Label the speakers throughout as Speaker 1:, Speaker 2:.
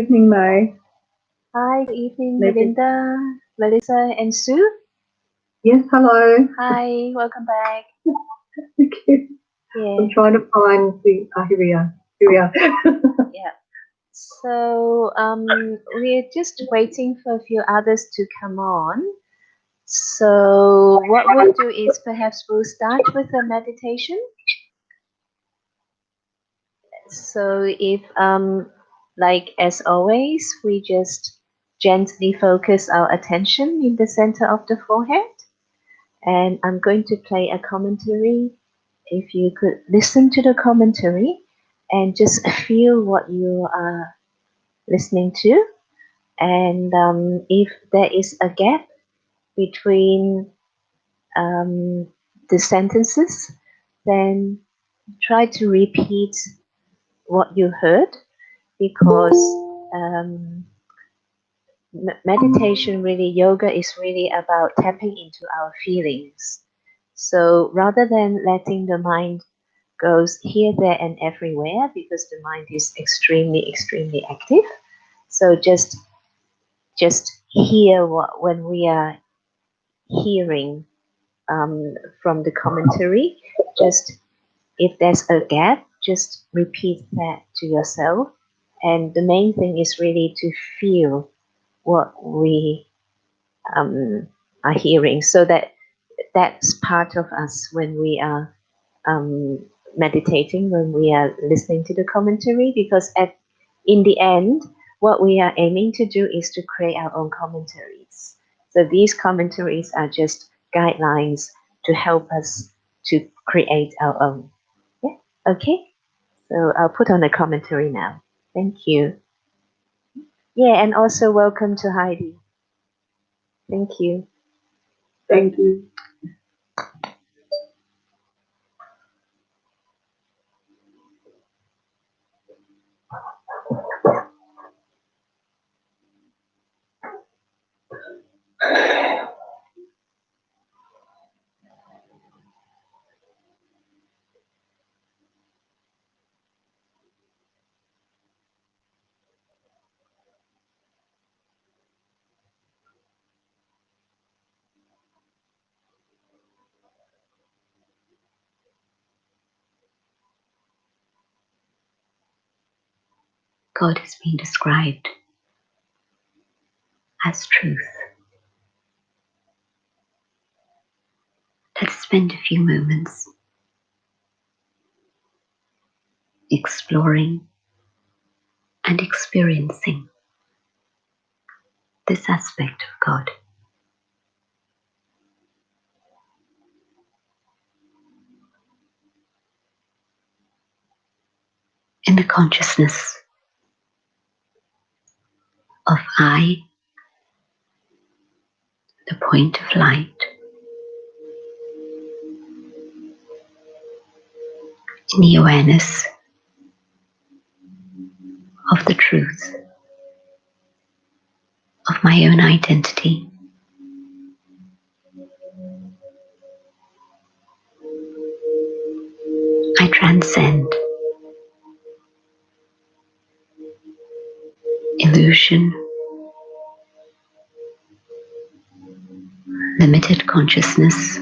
Speaker 1: Evening, Mai.
Speaker 2: Hi, good evening,
Speaker 1: Maybe.
Speaker 2: Melinda, Melissa, and Sue.
Speaker 1: Yes, hello.
Speaker 2: Hi, welcome back.
Speaker 1: Thank you.
Speaker 2: Yeah,
Speaker 1: I'm trying to find the. Here we are. Here we are.
Speaker 2: yeah. So, we're just waiting for a few others to come on. So, what we'll do is perhaps we'll start with a meditation. So, if like as always, we just gently focus our attention in the center of the forehead, and I'm going to play a commentary. If you could listen to the commentary and just feel what you are listening to, and if there is a gap between um, the sentences, then try to repeat what you heard, because um, meditation, really, yoga is really about tapping into our feelings. So rather than letting the mind goes here, there, and everywhere, because the mind is extremely active. So just hear what when we are hearing from the commentary. Just if there's a gap, just repeat that to yourself. And the main thing is really to feel what we are hearing, so that that's part of us when we are um, meditating, when we are listening to the commentary, because in the end, what we are aiming to do is to create our own commentaries. So these commentaries are just guidelines to help us to create our own. Yeah, okay. So I'll put on a commentary now. Thank you. Yeah, and also welcome to Heidi. Thank you.
Speaker 1: Thank you.
Speaker 3: God has been described as truth. Let's spend a few moments exploring and experiencing this aspect of God. In the consciousness of I, the point of light, in the awareness of the truth of my own identity, I transcend illusion, limited consciousness,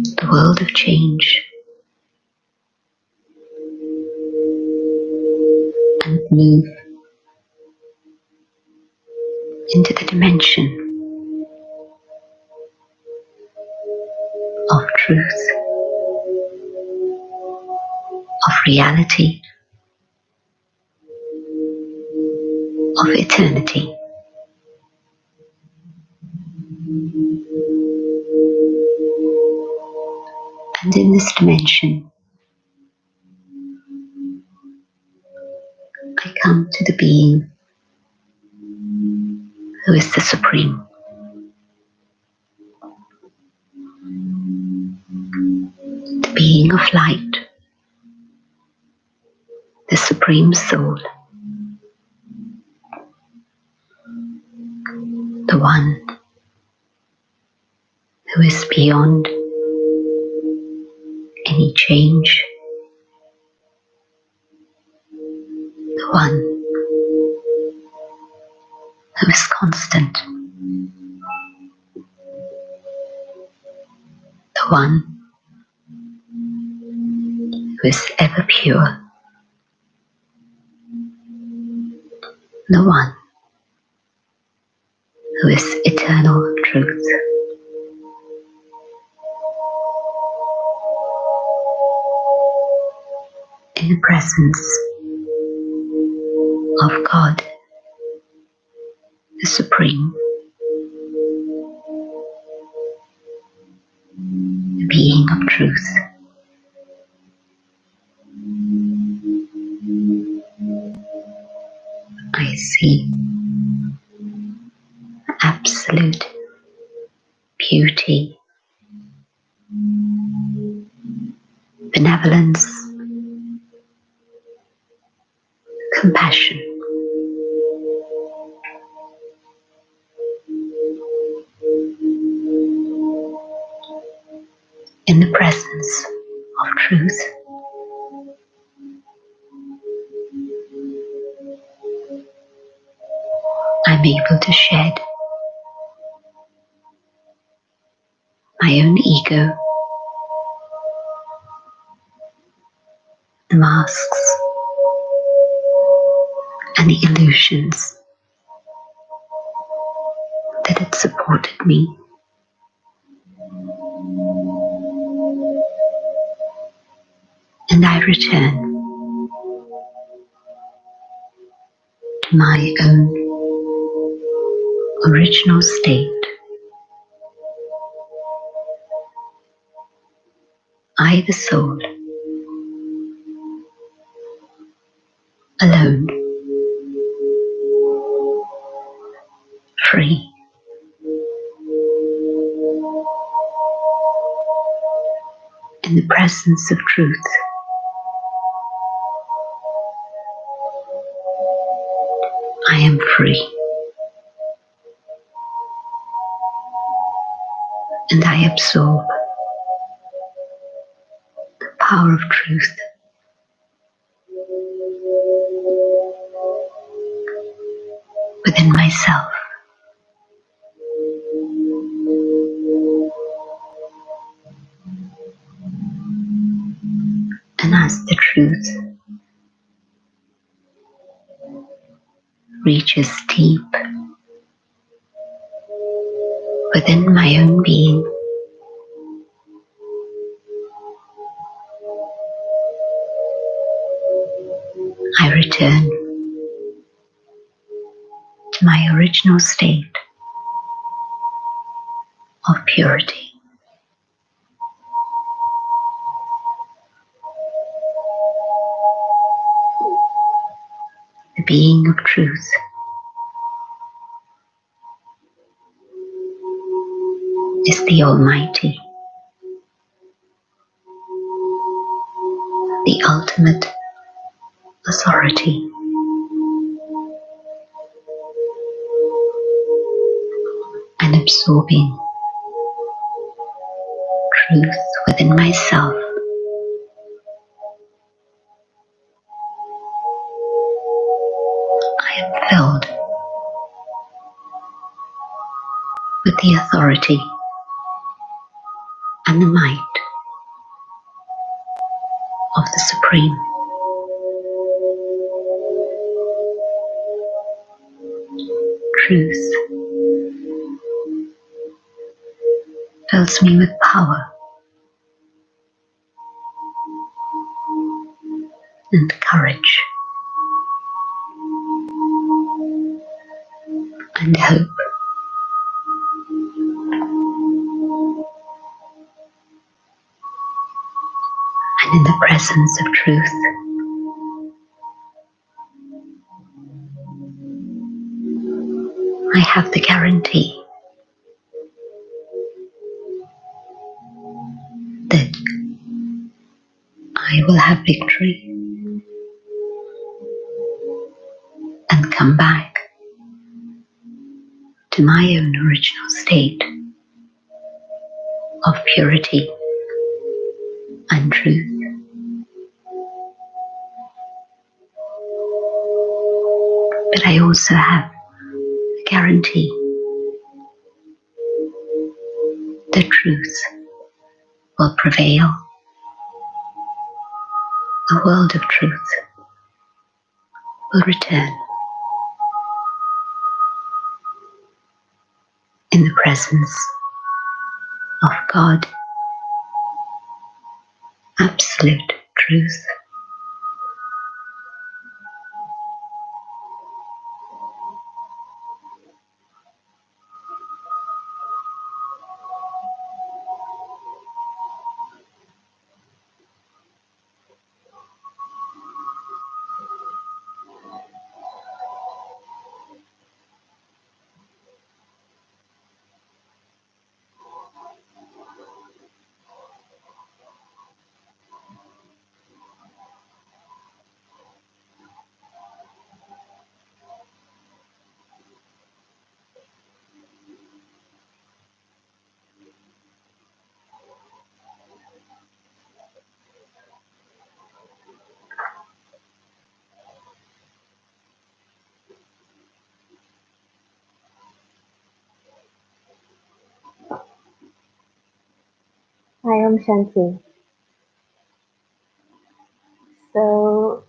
Speaker 3: the world of change, and move into the dimension of truth, of reality, of eternity. And in this dimension, I come to the being who is the Supreme, the being of light, the Supreme Soul, the one who is beyond any change, the one who is constant, the one who is ever pure, the one who is eternal truth. In the presence of God, the Supreme, the being of truth, I see absolute beauty, benevolence, compassion. In the presence of truth, I'm able to shed my own ego, the masks and the illusions that had supported me. And I return to my own original state. I, the soul, alone, free, in the presence of truth. I am free, and I absorb the power of truth within myself. And as the truth reaches deep within my own being, I return to my original state of purity. The being of truth is the Almighty, the ultimate authority, and absorbing truth within myself. I am filled with the authority and the might of the Supreme. Truth fills me with power and courage and hope. And in the presence of truth, I have the guarantee that I will have victory and come back to my own original state of purity and truth. but I also have a guarantee. The truth will prevail. A world of truth will return in the presence of God, absolute truth.
Speaker 2: I am Shanti. So,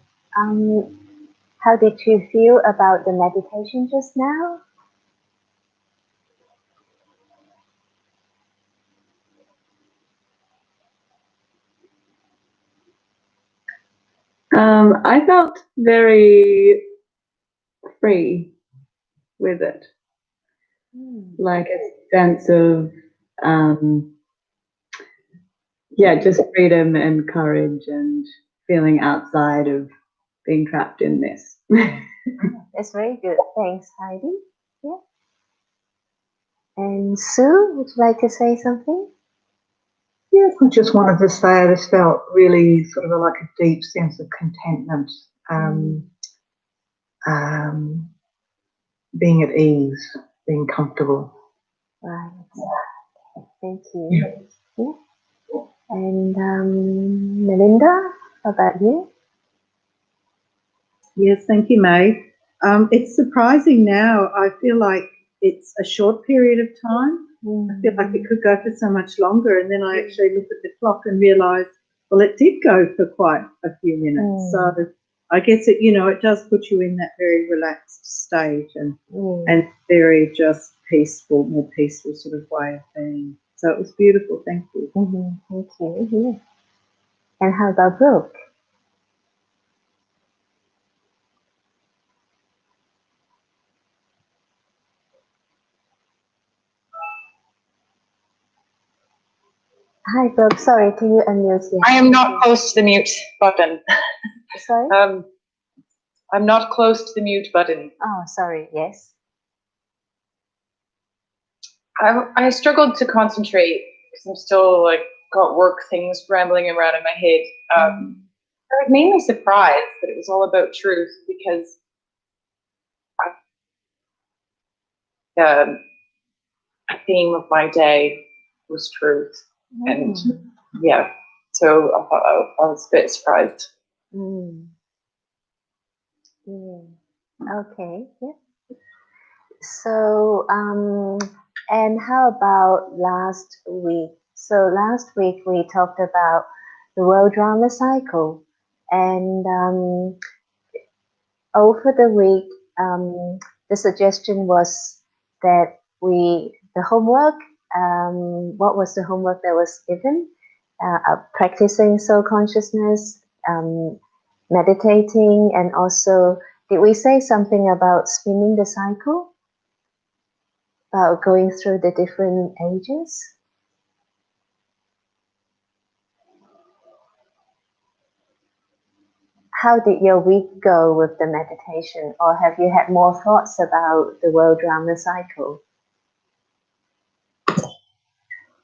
Speaker 2: how did you feel about the meditation just now?
Speaker 1: I felt very free with it, like a sense of just freedom and courage and feeling outside of being trapped in this.
Speaker 2: That's very good. Thanks, Heidi. Yeah. And Sue, would you like to say something?
Speaker 1: Yes, I just wanted to say I just felt really sort of like a deep sense of contentment, being at ease, being comfortable.
Speaker 2: Right. Thank you. Yeah. And Melinda, how about you?
Speaker 4: Yes, thank you, May. It's surprising now. I feel like it's a short period of time. I feel like it could go for so much longer. And then I actually looked at the clock and realised, well, it did go for quite a few minutes. So I guess it does put you in that very relaxed state and very just more peaceful sort of way of being. So it was beautiful. Thank you.
Speaker 2: Thank you. And how about Brooke? Hi, Brooke. Sorry, can you unmute?
Speaker 5: I am not close to the mute button.
Speaker 2: Sorry?
Speaker 5: I'm not close to the mute button.
Speaker 2: Oh, sorry. Yes.
Speaker 5: I struggled to concentrate because I'm still got work things rambling around in my head. It made me surprised that it was all about truth because a theme of my day was truth. And so I thought I was a bit surprised.
Speaker 2: Okay. Yeah. So, and how about last week? So last week we talked about the world drama cycle, and over the week, the suggestion was that the homework. What was the homework that was given? Practicing soul consciousness, meditating, and also did we say something about spinning the cycle? About going through the different ages? How did your week go with the meditation, or have you had more thoughts about the world drama cycle?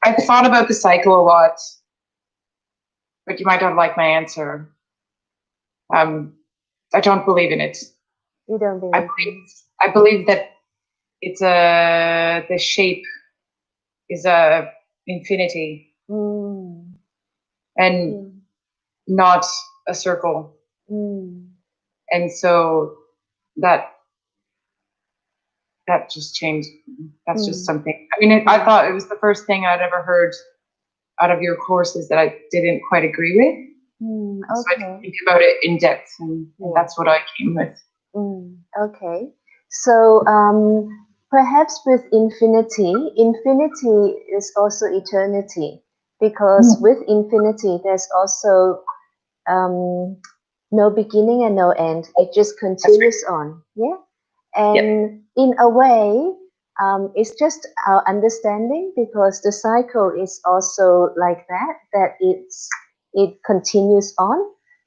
Speaker 5: I've thought about the cycle a lot, but you might not like my answer. I don't believe in it.
Speaker 2: You don't believe
Speaker 5: I believe that the shape is a infinity and not a circle. And so that that just changed. That's just something. I mean, I thought it was the first thing I'd ever heard out of your courses that I didn't quite agree with. So I didn't think about it in depth, and that's what I came with.
Speaker 2: Okay. So perhaps with infinity is also eternity, because with infinity there's also no beginning and no end. It just continues on. Yeah. And in a way, it's just our understanding, because the cycle is also like that it continues on.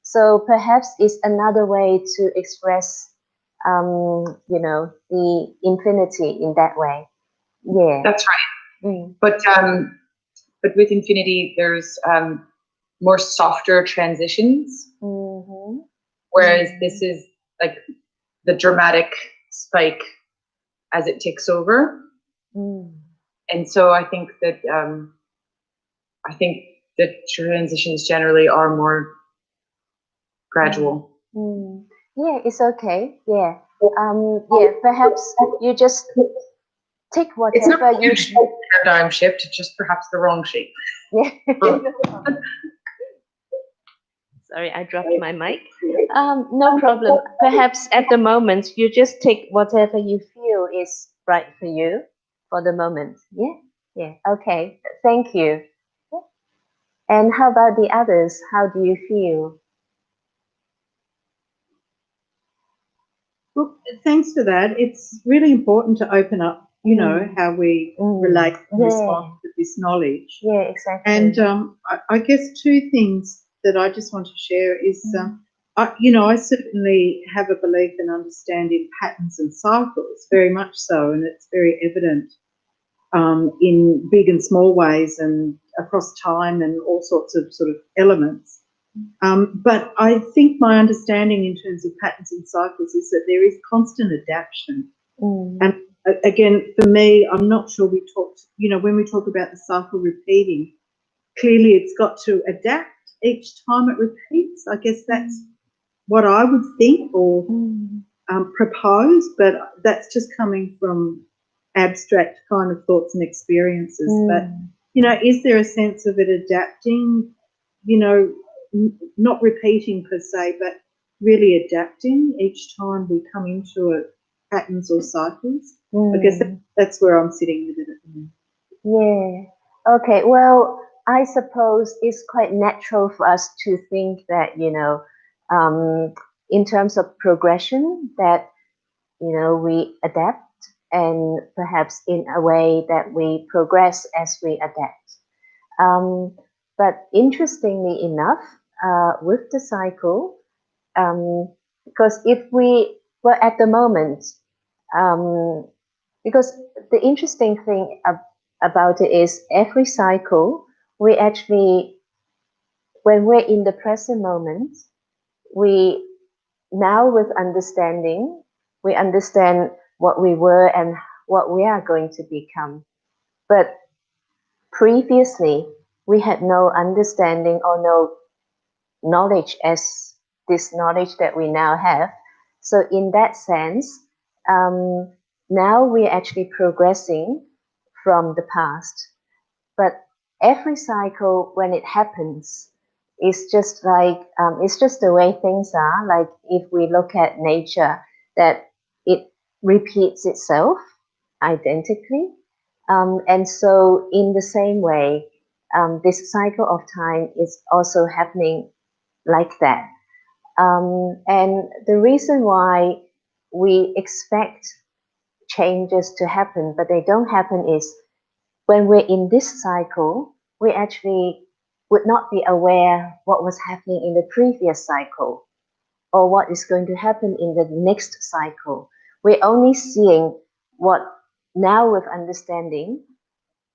Speaker 2: So perhaps it's another way to express, the infinity in that way. Yeah.
Speaker 5: That's right. But with infinity, there's more softer transitions, whereas this is like the dramatic spike as it ticks over. And so I think that the transitions generally are more gradual.
Speaker 2: Yeah, it's okay. Yeah. Perhaps you just take whatever
Speaker 5: it's not a paradigm shift, it's just perhaps the wrong shape.
Speaker 2: Yeah. Sorry, I dropped my mic. No problem. Perhaps at the moment you just take whatever you feel is right for you for the moment. Yeah. Yeah. Okay. Thank you. And how about the others? How do you feel?
Speaker 4: Well, thanks for that. It's really important to open up, how we relate and respond to this knowledge.
Speaker 2: Yeah, exactly.
Speaker 4: And I guess two things that I just want to share is, I certainly have a belief and understand in patterns and cycles, very much so, and it's very evident in big and small ways and across time and all sorts of sort of elements. But I think my understanding in terms of patterns and cycles is that there is constant adaptation. And again, for me, I'm not sure we talked, when we talk about the cycle repeating, clearly it's got to adapt each time it repeats. I guess that's what I would think or propose, but that's just coming from abstract kind of thoughts and experiences. But, is there a sense of it adapting, not repeating per se, but really adapting each time we come into it, patterns or cycles? I guess that's where I'm sitting with it at the moment.
Speaker 2: Yeah. Okay. Well, I suppose it's quite natural for us to think that, in terms of progression, that, we adapt, and perhaps in a way that we progress as we adapt. But interestingly enough, with the cycle, because if we were at the moment, because the interesting thing about it is every cycle, we actually, when we're in the present moment, we now with understanding, we understand what we were and what we are going to become. But previously, we had no understanding or no knowledge as this knowledge that we now have. So in that sense, now we're actually progressing from the past. But every cycle, when it happens, it's just like, it's just the way things are. Like if we look at nature, that it repeats itself identically. And so in the same way, this cycle of time is also happening like that. And the reason why we expect changes to happen, but they don't happen, is when we're in this cycle, we actually would not be aware what was happening in the previous cycle or what is going to happen in the next cycle. We're only seeing what now with understanding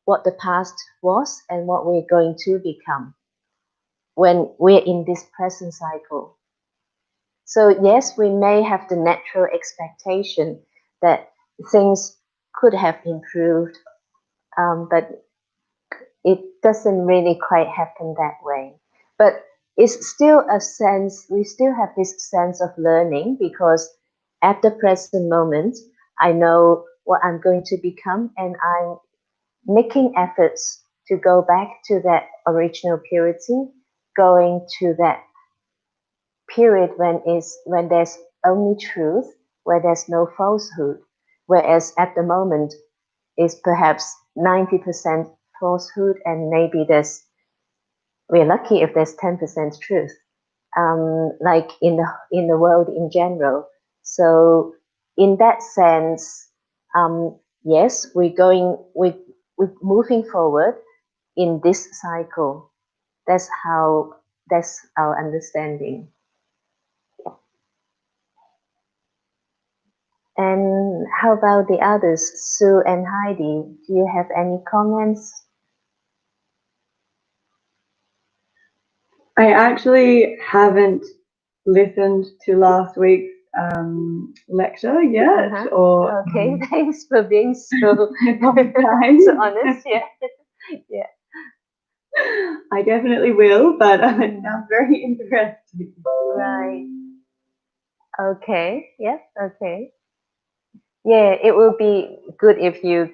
Speaker 2: what the past was and what we're going to become when we're in this present cycle. So yes, we may have the natural expectation that things could have improved, but it doesn't really quite happen that way. But it's still a sense, we still have this sense of learning, because at the present moment, I know what I'm going to become, and I'm making efforts to go back to that original purity, going to that period when there's only truth, where there's no falsehood, whereas at the moment is perhaps 90% falsehood, and maybe we're lucky if there's 10% truth, like in the world in general. So in that sense, yes, we're moving forward in this cycle. That's our understanding. And how about the others, Sue and Heidi? Do you have any comments?
Speaker 1: I actually haven't listened to last week's lecture yet. Or
Speaker 2: okay, thanks for being so
Speaker 1: kind.
Speaker 2: so honest. Yeah, yeah.
Speaker 1: I definitely will, but it sounds very interesting.
Speaker 2: Right. Okay. Yeah. Okay. Yeah, it will be good if you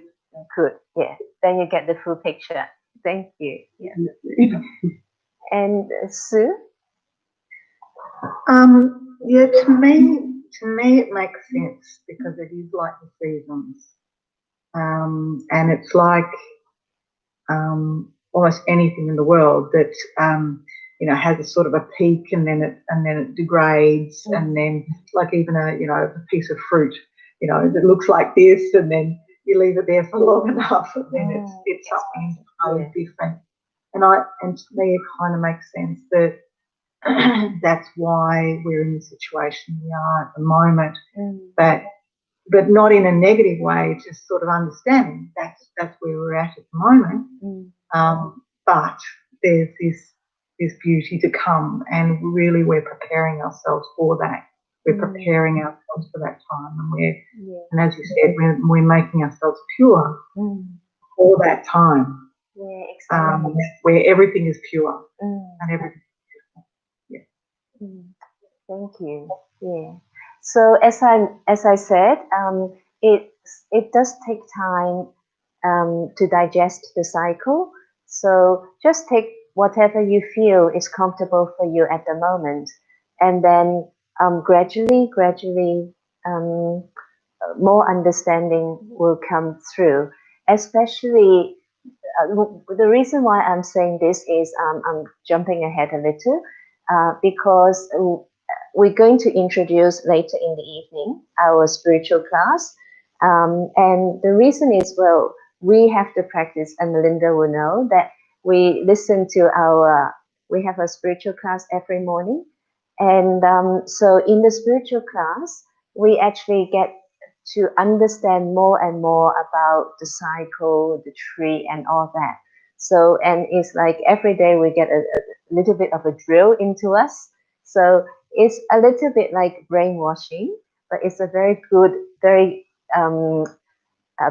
Speaker 2: could. Yeah, then you get the full picture. Thank you. Yeah. And Sue?
Speaker 4: Yeah, to me it makes sense because it is like the seasons. And it's like almost anything in the world that has a sort of a peak and then it degrades, and then like even a piece of fruit, that looks like this, and then you leave it there for long enough, and then it's something entirely different. And to me it kind of makes sense that that's why we're in the situation we are at the moment. But not in a negative way, just sort of understanding that's where we're at the moment. But there's this beauty to come, and really we're preparing ourselves for that. We're preparing ourselves for that time, and as you said, we're making ourselves pure for that time.
Speaker 2: Yeah, exactly.
Speaker 4: Where everything is pure and everything.
Speaker 2: Thank you. Yeah. So as I said, it does take time to digest the cycle. So just take whatever you feel is comfortable for you at the moment, and then gradually, more understanding will come through. Especially the reason why I'm saying this is I'm jumping ahead a little because we're going to introduce later in the evening our spiritual class. And the reason is, well, we have to practice, and Melinda will know that we have a spiritual class every morning. And so in the spiritual class, we actually get to understand more and more about the cycle, the tree, and all that. So, and it's like every day we get a little bit of a drill into us. So it's a little bit like brainwashing, but it's a very good, very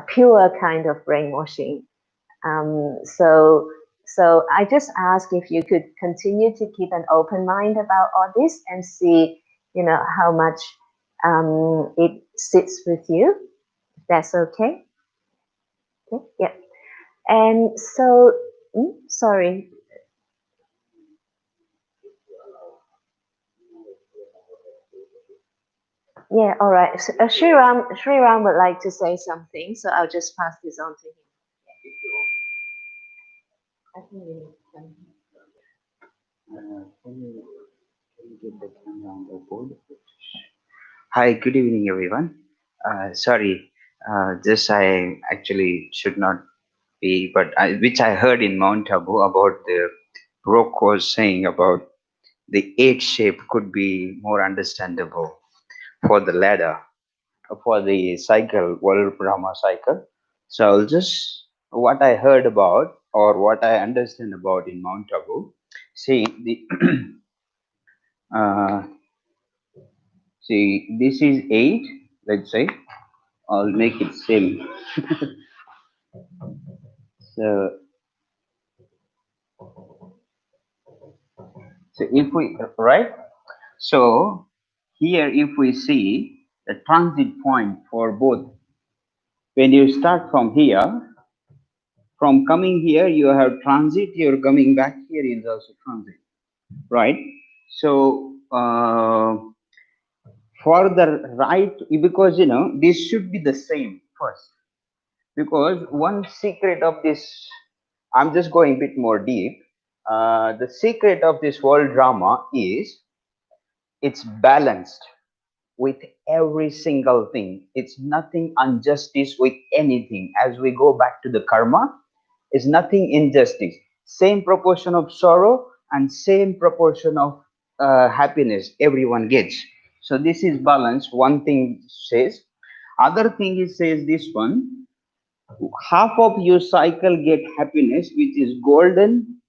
Speaker 2: pure kind of brainwashing. So I just ask if you could continue to keep an open mind about all this and see, how much it sits with you. If that's okay. Okay. Yeah. And so, sorry. Yeah, all right. Sriram would like to say something, so I'll just pass this on to him.
Speaker 6: Can you get the camera on the board? Hi, good evening, everyone. Sorry, this I actually should not be, but which I heard in Mount Abu about the Brooke was saying about the 8 shape could be more understandable for the ladder, for the cycle, world Brahma cycle. So I'll just what I heard about or what I understand about in Mount Abu. See the see this is 8. Let's say I'll make it same. So if we right, so here if we see the transit point for both When you start from here, from coming here, you have transit, you're coming back here is also transit, right? So, for the right, because this should be the same first, because one secret of this, I'm just going a bit more deep. The secret of this world drama is it's balanced with every single thing. It's nothing injustice with anything. As we go back to the karma, it's nothing injustice. Same proportion of sorrow and same proportion of happiness everyone gets. So this is balance. One thing says. Other thing is says this one. Half of your cycle get happiness, which is golden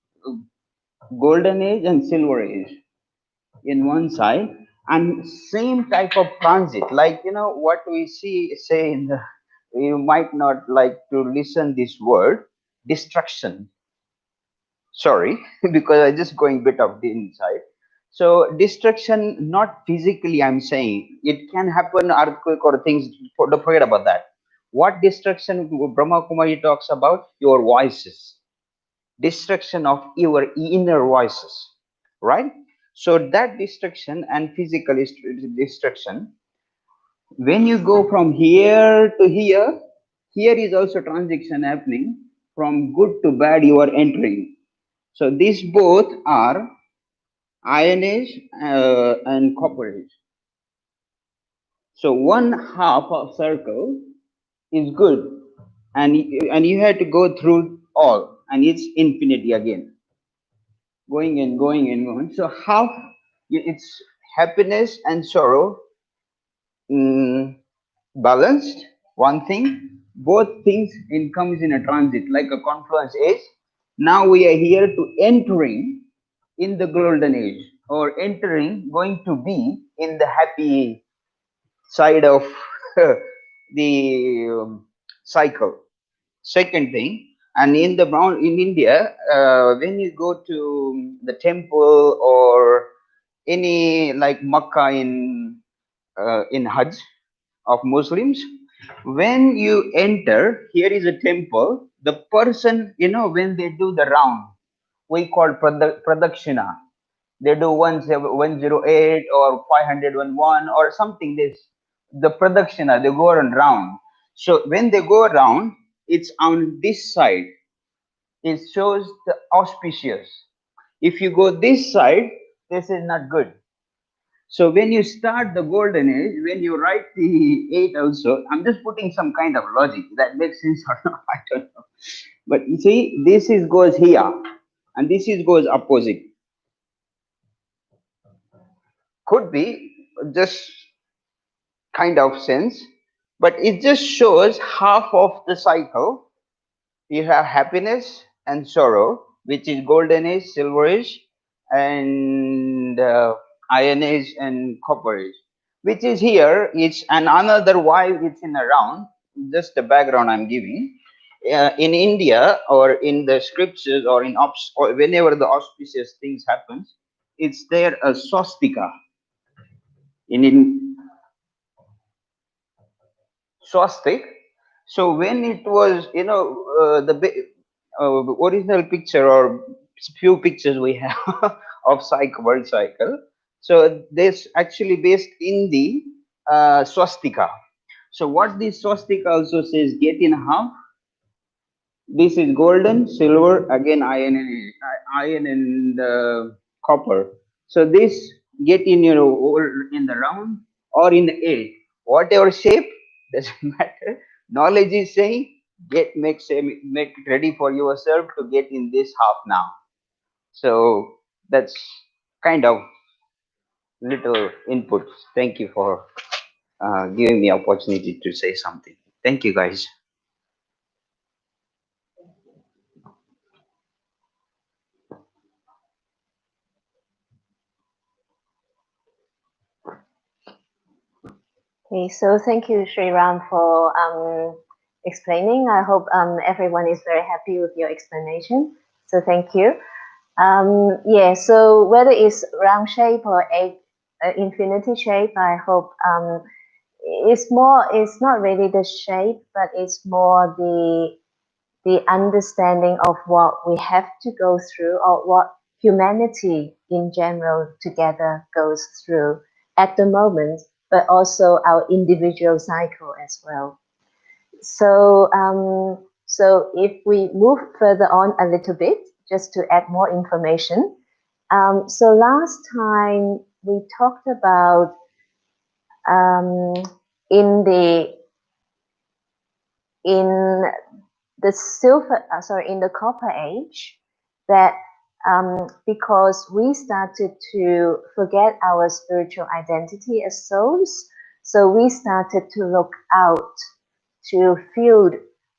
Speaker 6: age and silver age in one side, and same type of transit, like what we see say in the, you might not like to listen this word, destruction, sorry, because I just going bit of the inside. So destruction, not physically, I'm saying it can happen, earthquake or things, don't forget about that. What destruction Brahma Kumari talks about? Your voices, destruction of your inner voices, right? So that destruction and physical destruction, when you go from here to here, here is also transition happening. From good to bad you are entering. So these both are iron age and copper age. So one half of circle is good, and you have to go through all, and it's infinity again, going and going and going. So half, it's happiness and sorrow, balanced. One thing, both things in comes in a transit, like a confluence age. Now we are here to entering in the golden age, or entering, going to be in the happy side of the cycle. Second thing, and in the brown in India, when you go to the temple or any like Makkah in Hajj of Muslims, when you enter, here is a temple. The person, when they do the round, we call pradakshina. They do 108 or 501 or something. This the pradakshina. They go around round. So when they go around, it's on this side. It shows the auspicious. If you go this side, this is not good. So when you start the golden age, when you write the 8 also, I'm just putting some kind of logic that makes sense or not, I don't know. But you see, this is goes here, and this is goes opposite. Could be just kind of sense, but it just shows half of the cycle. You have happiness and sorrow, which is golden age, silver age, and iron age and copper age, which is here. It's and another why it's in a round. Just the background I'm giving. In India or in the scriptures or or whenever the auspicious things happens, it's there a swastika in swastik. So when it was, original picture or few pictures we have of world cycle. So this actually based in the swastika. So what this swastika also says, get in half. This is golden, silver, again iron and copper. So this get in in the round or in the eight, whatever shape doesn't matter. Knowledge is saying make it ready for yourself to get in this half now. So that's kind of little input. Thank you for giving me opportunity to say something. Thank you guys.
Speaker 2: Okay, so thank you, Sri Ram, for explaining. I hope everyone is very happy with your explanation. So thank you. Yeah, so whether it's round shape or infinity shape, I hope it's not really the shape, but it's more the understanding of what we have to go through, or what humanity in general together goes through at the moment, but also our individual cycle as well. So, so if we move further on a little bit, just to add more information. So last time we talked about in the copper age, that because we started to forget our spiritual identity as souls, so we started to look out to feel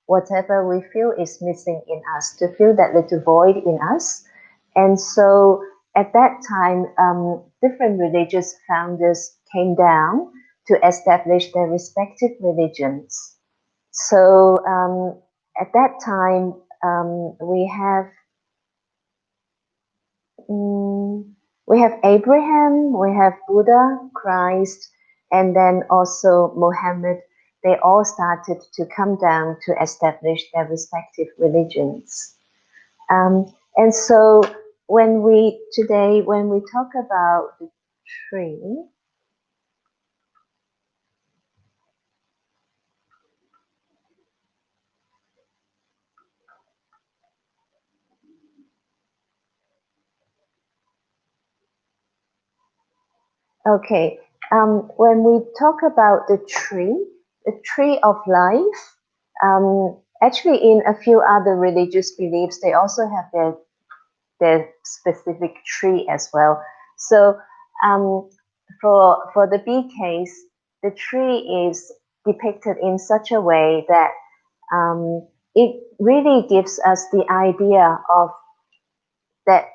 Speaker 2: whatever we feel is missing in us, to fill that little void in us. And so at that time, different religious founders came down to establish their respective religions. So at that time, we have Abraham, we have Buddha, Christ, and then also Mohammed. They all started to come down to establish their respective religions. And so when we talk about the tree, okay, when we talk about the tree of life, actually in a few other religious beliefs, they also have their specific tree as well. So for the bee case, the tree is depicted in such a way that it really gives us the idea of that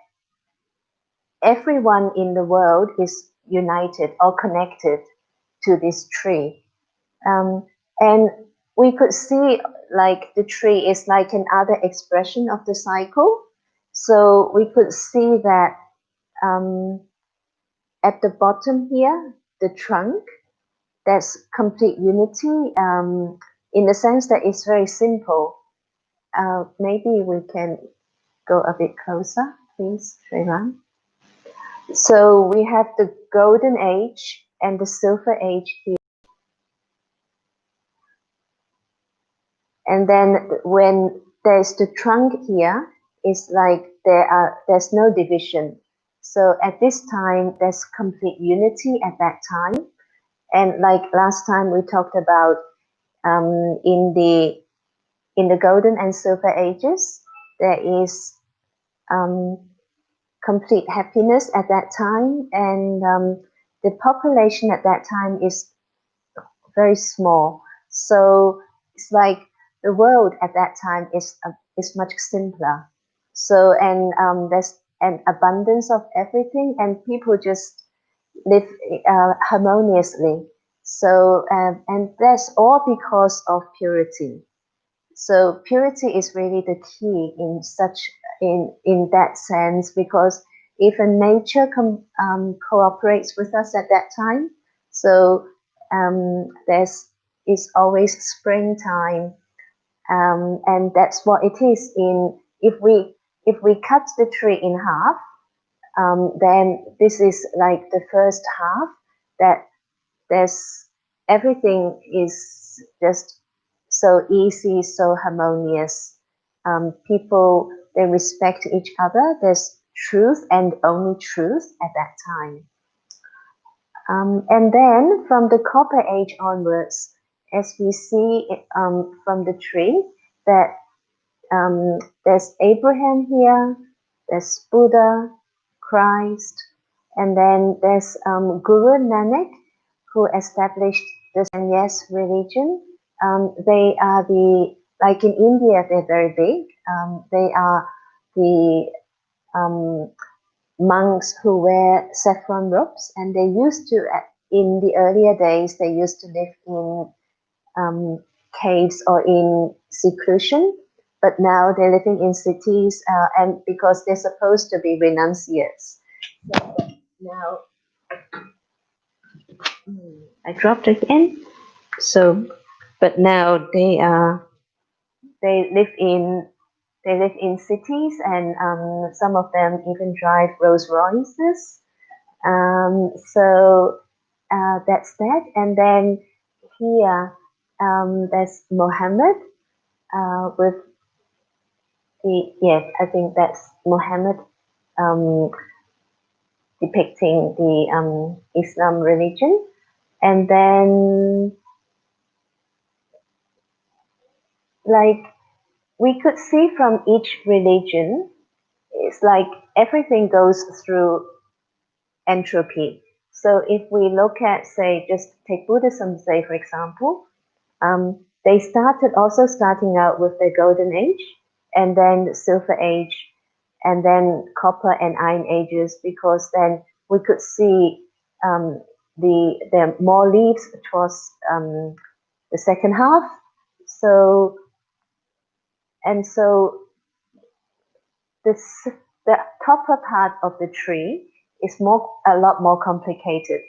Speaker 2: everyone in the world is united or connected to this tree. And we could see like the tree is like another expression of the cycle. So we could see that at the bottom here, the trunk, there's complete unity in the sense that it's very simple. Maybe we can go a bit closer, please, Sriram. So we have the golden age and the silver age here. And then when there's the trunk here, it's like there's no division. So at this time, there's complete unity at that time. And like last time we talked about in the golden and silver ages, there is complete happiness at that time, and the population at that time is very small. So it's like the world at that time is much simpler. So there's an abundance of everything, and people just live harmoniously. So and that's all because of purity. So purity is really the key in that sense, because even nature cooperates with us at that time. So is always springtime, and that's what it is. If we cut the tree in half, then this is like the first half, that there's everything is just so easy, so harmonious. People, they respect each other. There's truth and only truth at that time. And then from the copper age onwards, as we see from the tree, that there's Abraham here, there's Buddha, Christ, and then there's Guru Nanak, who established the Sannyas religion. They are like in India, they're very big. They are the monks who wear saffron robes, and they used to, in the earlier days, they used to live in caves or in seclusion, but now they're living in cities, and because they're supposed to be renunciates. So now I dropped again. So, but now they live in cities, and some of them even drive Rolls Royces. So that's that. And then here there's Mohammed with I think that's Mohammed um, depicting the Islam religion. And then like we could see from each religion, it's like everything goes through entropy. So if we look at, say, just take Buddhism, say, for example, they starting out with the golden age, and then silver age, and then copper and iron ages, because then we could see the more leaves towards the second half. So this the upper part of the tree is a lot more complicated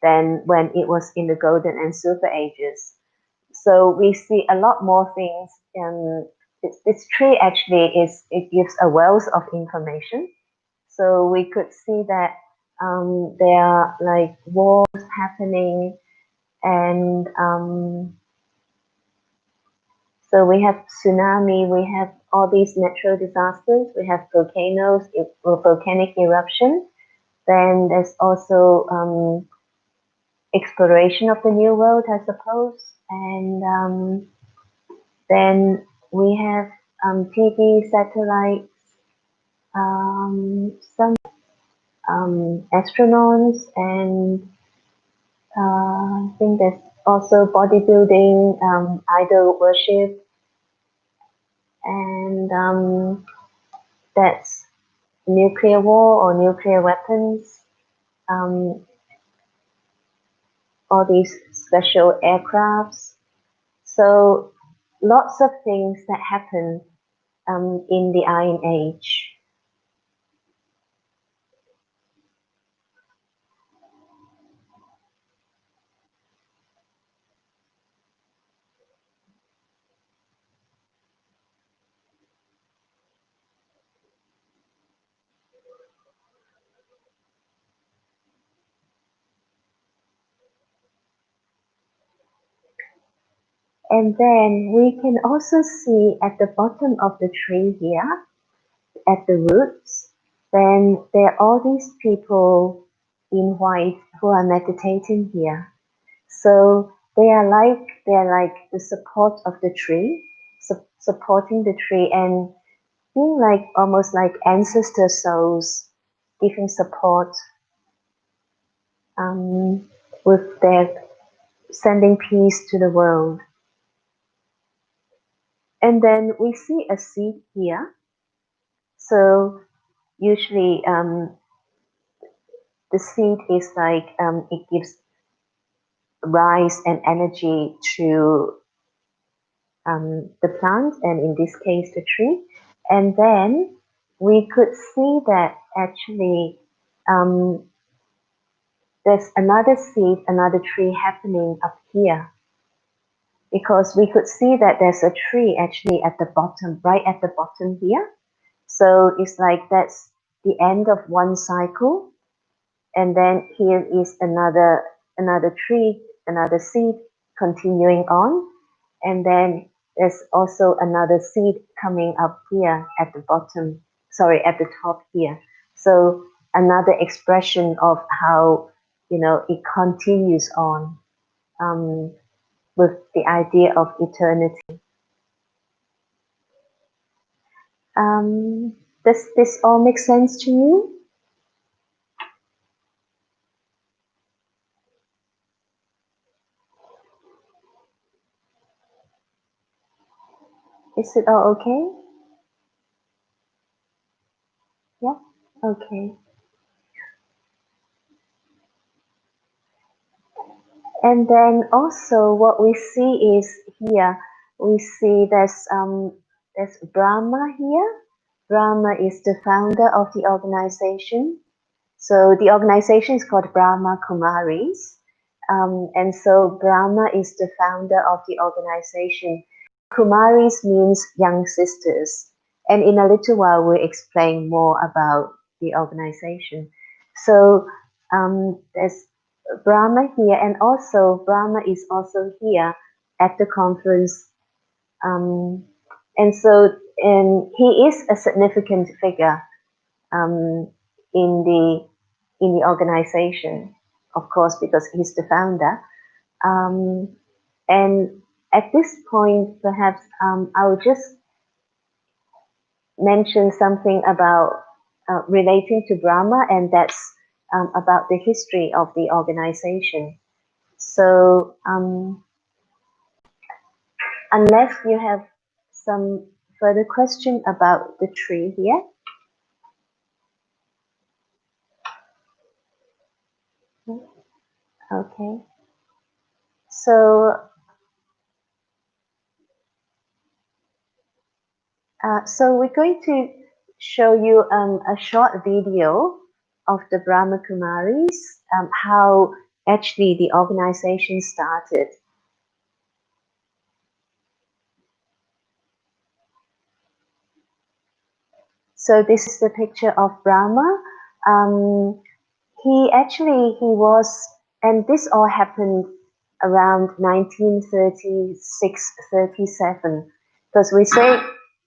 Speaker 2: than when it was in the golden and silver ages. So we see a lot more things. This tree actually it gives a wealth of information. So we could see that there are like wars happening, and so we have tsunami, we have all these natural disasters, we have volcanoes, volcanic eruption. Then there's also exploration of the new world, I suppose. And then we have TV, satellites, some astronauts, and I think there's also bodybuilding, idol worship, and that's nuclear war or nuclear weapons, all these special aircrafts. So lots of things that happen in the Iron Age. And then we can also see at the bottom of the tree here, at the roots, then there are all these people in white who are meditating here. So they are like the support of the tree, supporting the tree, and being like almost like ancestor souls, giving support with their sending peace to the world. And then we see a seed here. So usually the seed is like it gives rise and energy to the plant, and in this case the tree. And then we could see that actually there's another seed, another tree happening up here, because we could see that there's a tree actually at the bottom, right at the bottom here. So it's like that's the end of one cycle, and then here is another tree, another seed continuing on, and then there's also another seed coming up here at the bottom, at the top here. So another expression of how it continues on with the idea of eternity. Does this all make sense to you? Is it all okay? Yeah? Okay. And then also what we see is here, we see there's Brahma here. Brahma is the founder of the organization. So the organization is called Brahma Kumaris. And so Brahma is the founder of the organization. Kumaris means young sisters. And in a little while, we'll explain more about the organization. So there's Brahma here, and also Brahma is also here at the conference. And he is a significant figure in the organization, of course, because he's the founder. And at this point, perhaps I'll just mention something about relating to Brahma, and that's about the history of the organization. So unless you have some further question about the tree here. Okay. So we're going to show you a short video of the Brahma Kumaris, how actually the organization started. So this is the picture of Brahma. He was, and this all happened around 1936-37, because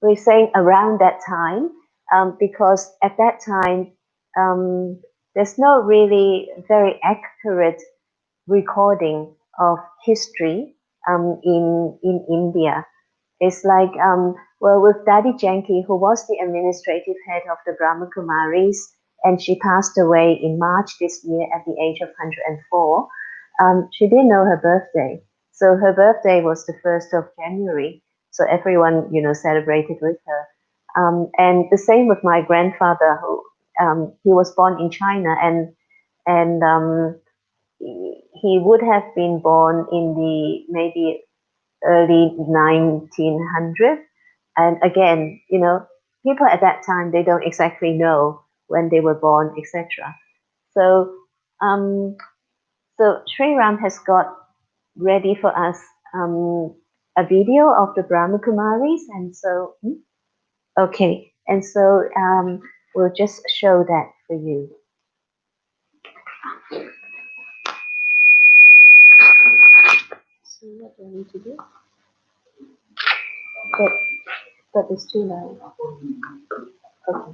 Speaker 2: we're saying around that time, because at that time there's no really very accurate recording of history in India. It's like with Dadi Janki, who was the administrative head of the Brahma Kumaris, and she passed away in March this year at the age of 104. She didn't know her birthday. So her birthday was the 1st of January. So everyone, celebrated with her. And the same with my grandfather, who he was born in China, and he would have been born in the maybe early 1900s. And again, people at that time, they don't exactly know when they were born, etc. So, Sri Ram has got ready for us a video of the Brahma Kumaris, and so, okay, and so we'll just show that for you. So what do I need to do? But it's too loud. Okay.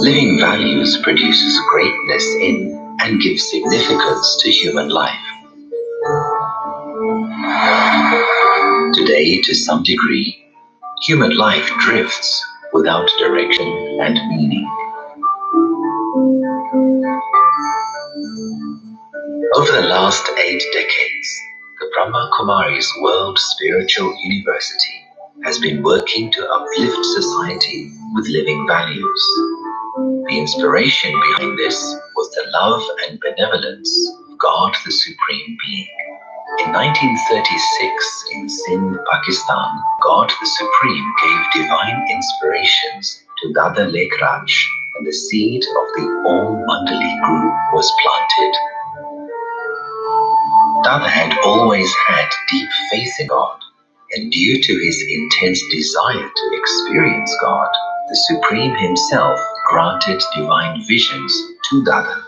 Speaker 7: Living values produces greatness in and gives significance to human life. Today, to some degree, human life drifts without direction and meaning. Over the last 8 decades, the Brahma Kumaris World Spiritual University has been working to uplift society with living values. The inspiration behind this was the love and benevolence of God the Supreme Being. In 1936, in Sindh, Pakistan, God the Supreme gave divine inspirations to Dada Lake Raj, and the seed of the Om Mandali group was planted. Dada had always had deep faith in God, and due to his intense desire to experience God, the Supreme himself granted divine visions to Dada.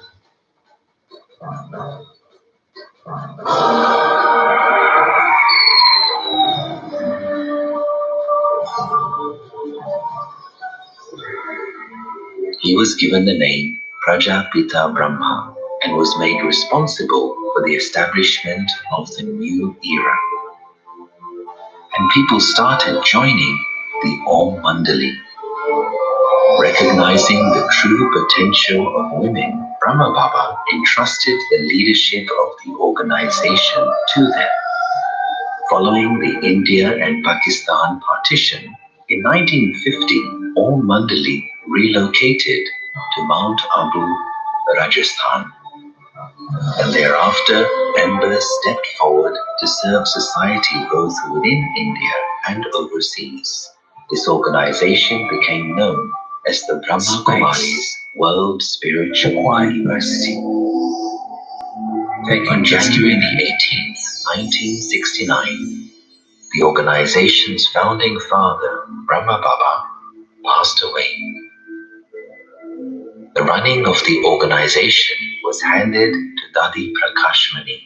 Speaker 7: He was given the name Prajapita Brahma and was made responsible for the establishment of the new era. And people started joining the Om Mandali. Recognizing the true potential of women, Brahma Baba entrusted the leadership of the organization to them. Following the India and Pakistan partition, In 1950, all Mandali relocated to Mount Abu, Rajasthan, and thereafter members stepped forward to serve society both within India and overseas. This organization became known as the Brahma Kumaris World Spiritual University. On January the 18th, 1969, the organization's founding father, Brahma Baba, passed away. The running of the organization was handed to Dadi Prakashmani,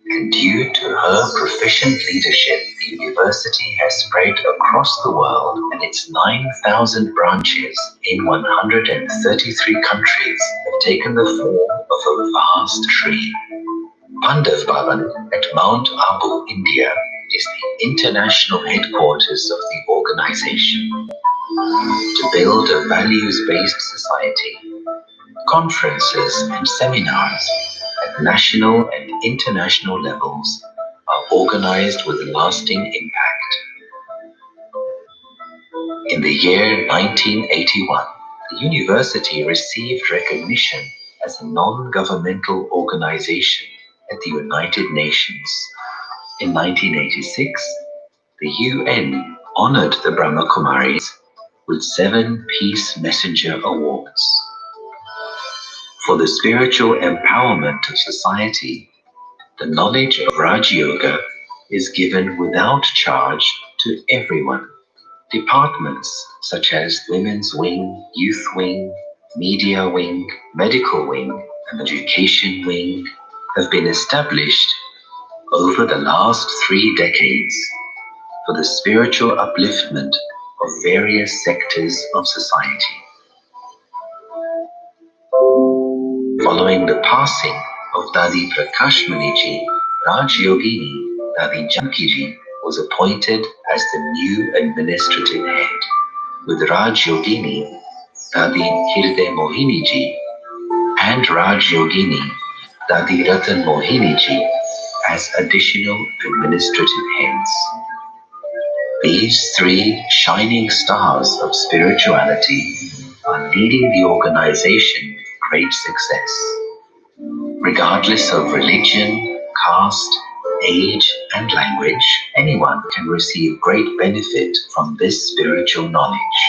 Speaker 7: and due to her proficient leadership, the university has spread across the world, and its 9,000 branches in 133 countries have taken the form of a vast tree. Pandav Bhavan at Mount Abu, India, is the international headquarters of the organization. To build a values-based society, conferences and seminars at national and international levels are organized with lasting impact. In the year 1981, the university received recognition as a non-governmental organization at the United Nations. In 1986, the UN honored the Brahma Kumaris with 7 Peace Messenger Awards. For the spiritual empowerment of society, the knowledge of Rajyoga is given without charge to everyone. Departments such as Women's Wing, Youth Wing, Media Wing, Medical Wing, and Education Wing have been established over the last 3 decades for the spiritual upliftment of various sectors of society. Following the passing of Dadi Prakashmani-ji, Rajyogini Dadi Janki-ji was appointed as the new administrative head, with Rajyogini Dadi Hirde Mohini-ji and Rajyogini Dadi Ratan Mohini-ji as additional administrative heads. These 3 shining stars of spirituality are leading the organization with great success. Regardless of religion, caste, age, and language, anyone can receive great benefit from this spiritual knowledge.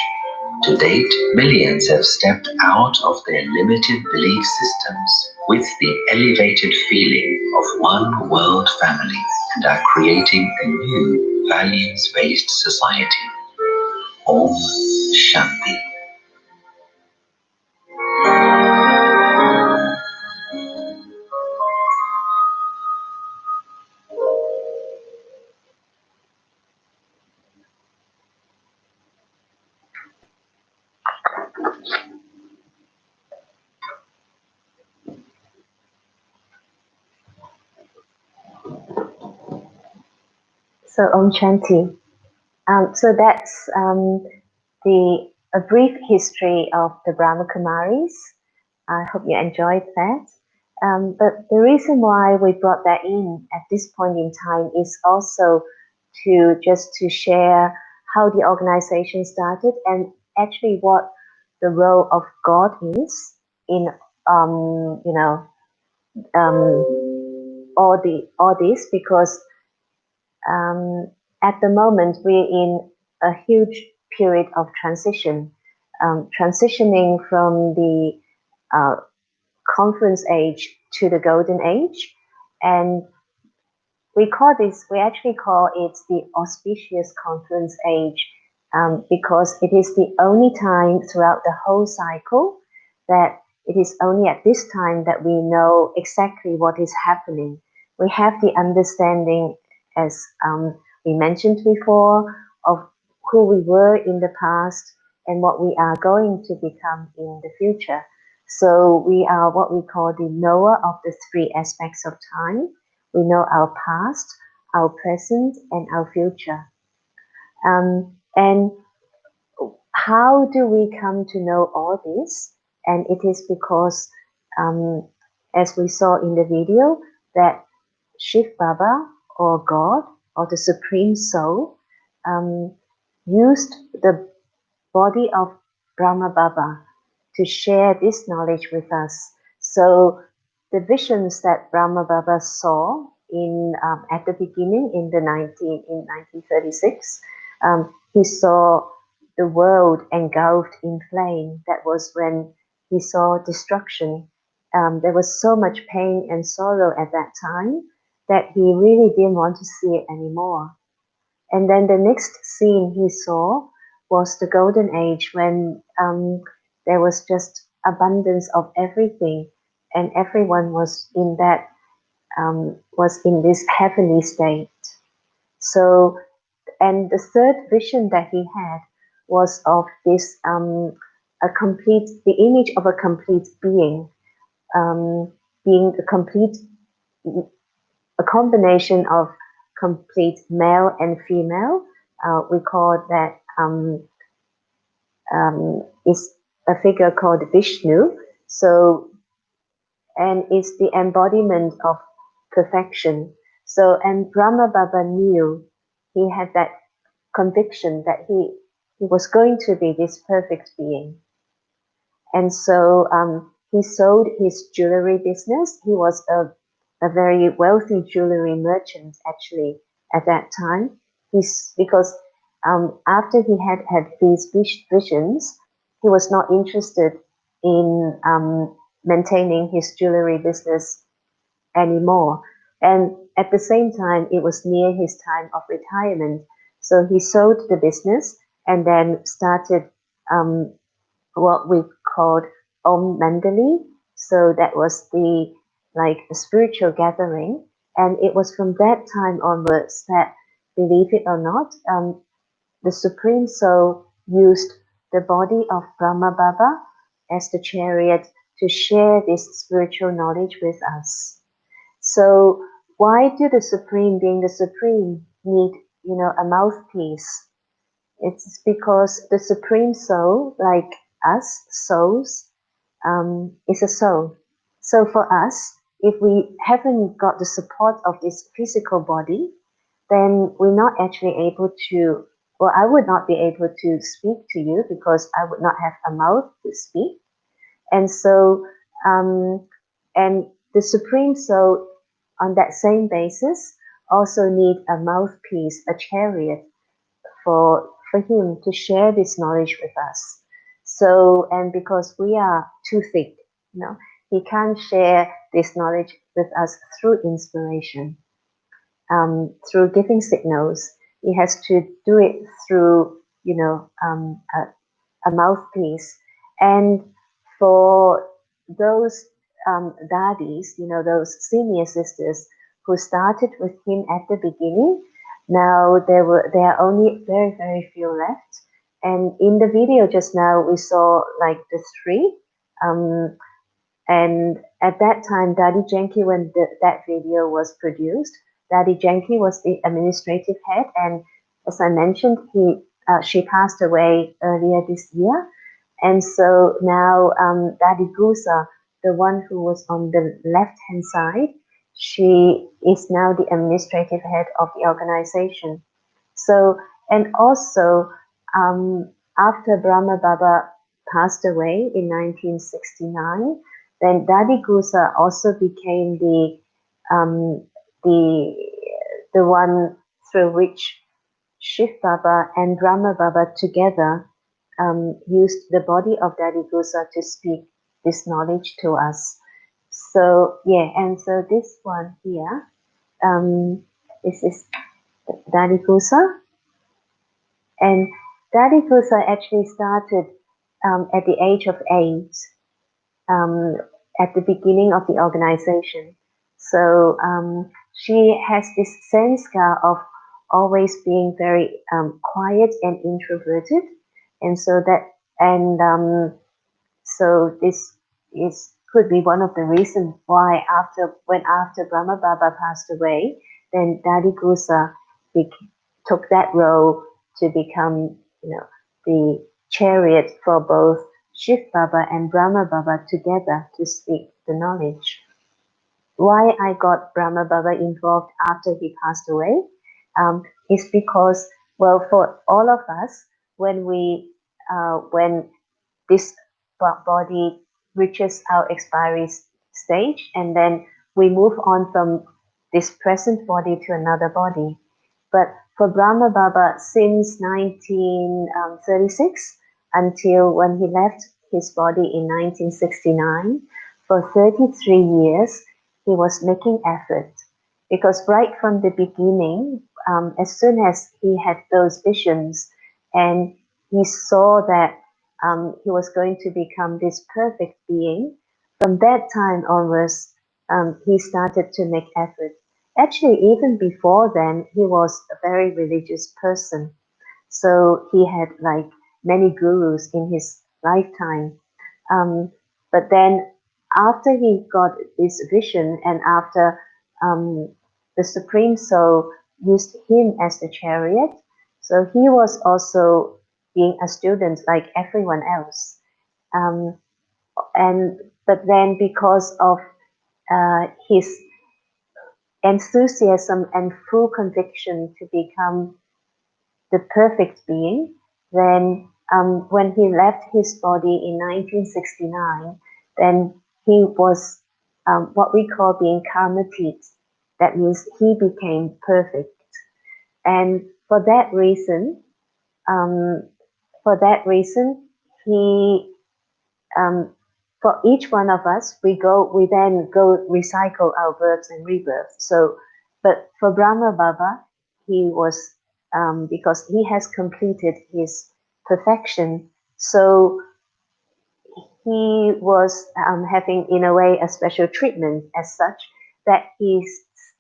Speaker 7: To date, millions have stepped out of their limited belief systems with the elevated feeling of one world family and are creating a new values-based society. Om Shanti.
Speaker 2: So Om Shanti. So that's a brief history of the Brahma Kumaris. I hope you enjoyed that. But the reason why we brought that in at this point in time is also to share how the organization started and actually what the role of God is in all this, because at the moment we're in a huge period of transition, transitioning from the conference age to the golden age, and we actually call it the auspicious conference age, because it is the only time throughout the whole cycle that it is only at this time that we know exactly what is happening. We have the understanding, as we mentioned before, of who we were in the past and what we are going to become in the future. So we are what we call the knower of the 3 aspects of time. We know our past, our present, and our future. And how do we come to know all this? And it is because, as we saw in the video, that Shiv Baba, or God, or the Supreme Soul, used the body of Brahma Baba to share this knowledge with us. So the visions that Brahma Baba saw in at the beginning in 1936, he saw the world engulfed in flame. That was when he saw destruction. There was so much pain and sorrow at that time that he really didn't want to see it anymore. And then the next scene he saw was the golden age when there was just abundance of everything, and everyone was in that was in this heavenly state. So, and the third vision that he had was of this the image of a complete being, being a combination of complete male and female. We call that is a figure called Vishnu. So, and it's the embodiment of perfection. So, and Brahma Baba knew, he had that conviction that he was going to be this perfect being. And so he sold his jewelry business. He was a very wealthy jewelry merchant actually at that time. Because after he had these visions, he was not interested in maintaining his jewelry business anymore. And at the same time, it was near his time of retirement. So he sold the business and then started what we called Om Mandali. So that was the spiritual gathering. And it was from that time onwards that, believe it or not, the Supreme Soul used the body of Brahma Baba as the chariot to share this spiritual knowledge with us. So why do the Supreme, being the Supreme, need, a mouthpiece? It's because the Supreme Soul, like us souls, is a soul. So for us, if we haven't got the support of this physical body, then we're not actually able to, or I would not be able to speak to you because I would not have a mouth to speak. And so, and the Supreme Soul, on that same basis, also need a mouthpiece, a chariot, for him to share this knowledge with us. So, and because we are too thick, he can't share this knowledge with us through inspiration, through giving signals. He has to do it through, a mouthpiece. And for those daddies, those senior sisters who started with him at the beginning, now there are only very, very few left. And in the video just now, we saw like the three. And at that time, Daddy Janki, when that video was produced, Daddy Janki was the administrative head. And as I mentioned, she passed away earlier this year. And so now Daddy Gusa, the one who was on the left-hand side, she is now the administrative head of the organization. So, and also after Brahma Baba passed away in 1969, then Daddy Gusa also became the one through which Shiv Baba and Brahma Baba together used the body of Daddy Gusa to speak this knowledge to us. So yeah, and so this one here, this is Daddy Gusa, and Daddy Gusa actually started at the age of 8, at the beginning of the organization. So she has this sanskar of always being very quiet and introverted, and so this could be one of the reasons why after Brahma Baba passed away, then Daddy Gusa took that role to become, the chariot for both Shiv Baba and Brahma Baba together to speak the knowledge. Why I got Brahma Baba involved after he passed away is because Well, for all of us, when this body reaches our expiry stage, and then we move on from this present body to another body. But for Brahma Baba, since 1936 until when he left his body in 1969, for 33 years, he was making effort. Because right from the beginning, as soon as he had those visions and he saw that he was going to become this perfect being, from that time onwards, he started to make effort. Actually, even before then, he was a very religious person. So he had like many gurus in his lifetime. But then after he got this vision and after the Supreme Soul used him as the chariot, so he was also being a student like everyone else. Um, but then because of his enthusiasm and full conviction to become the perfect being, then when he left his body in 1969, then he was what we call being karmatit. That means he became perfect. And for that reason, he for each one of us, we then go recycle our births and rebirths. So, but for Brahma Baba, he was because he has completed his perfection. So he was having, in a way, a special treatment as such that he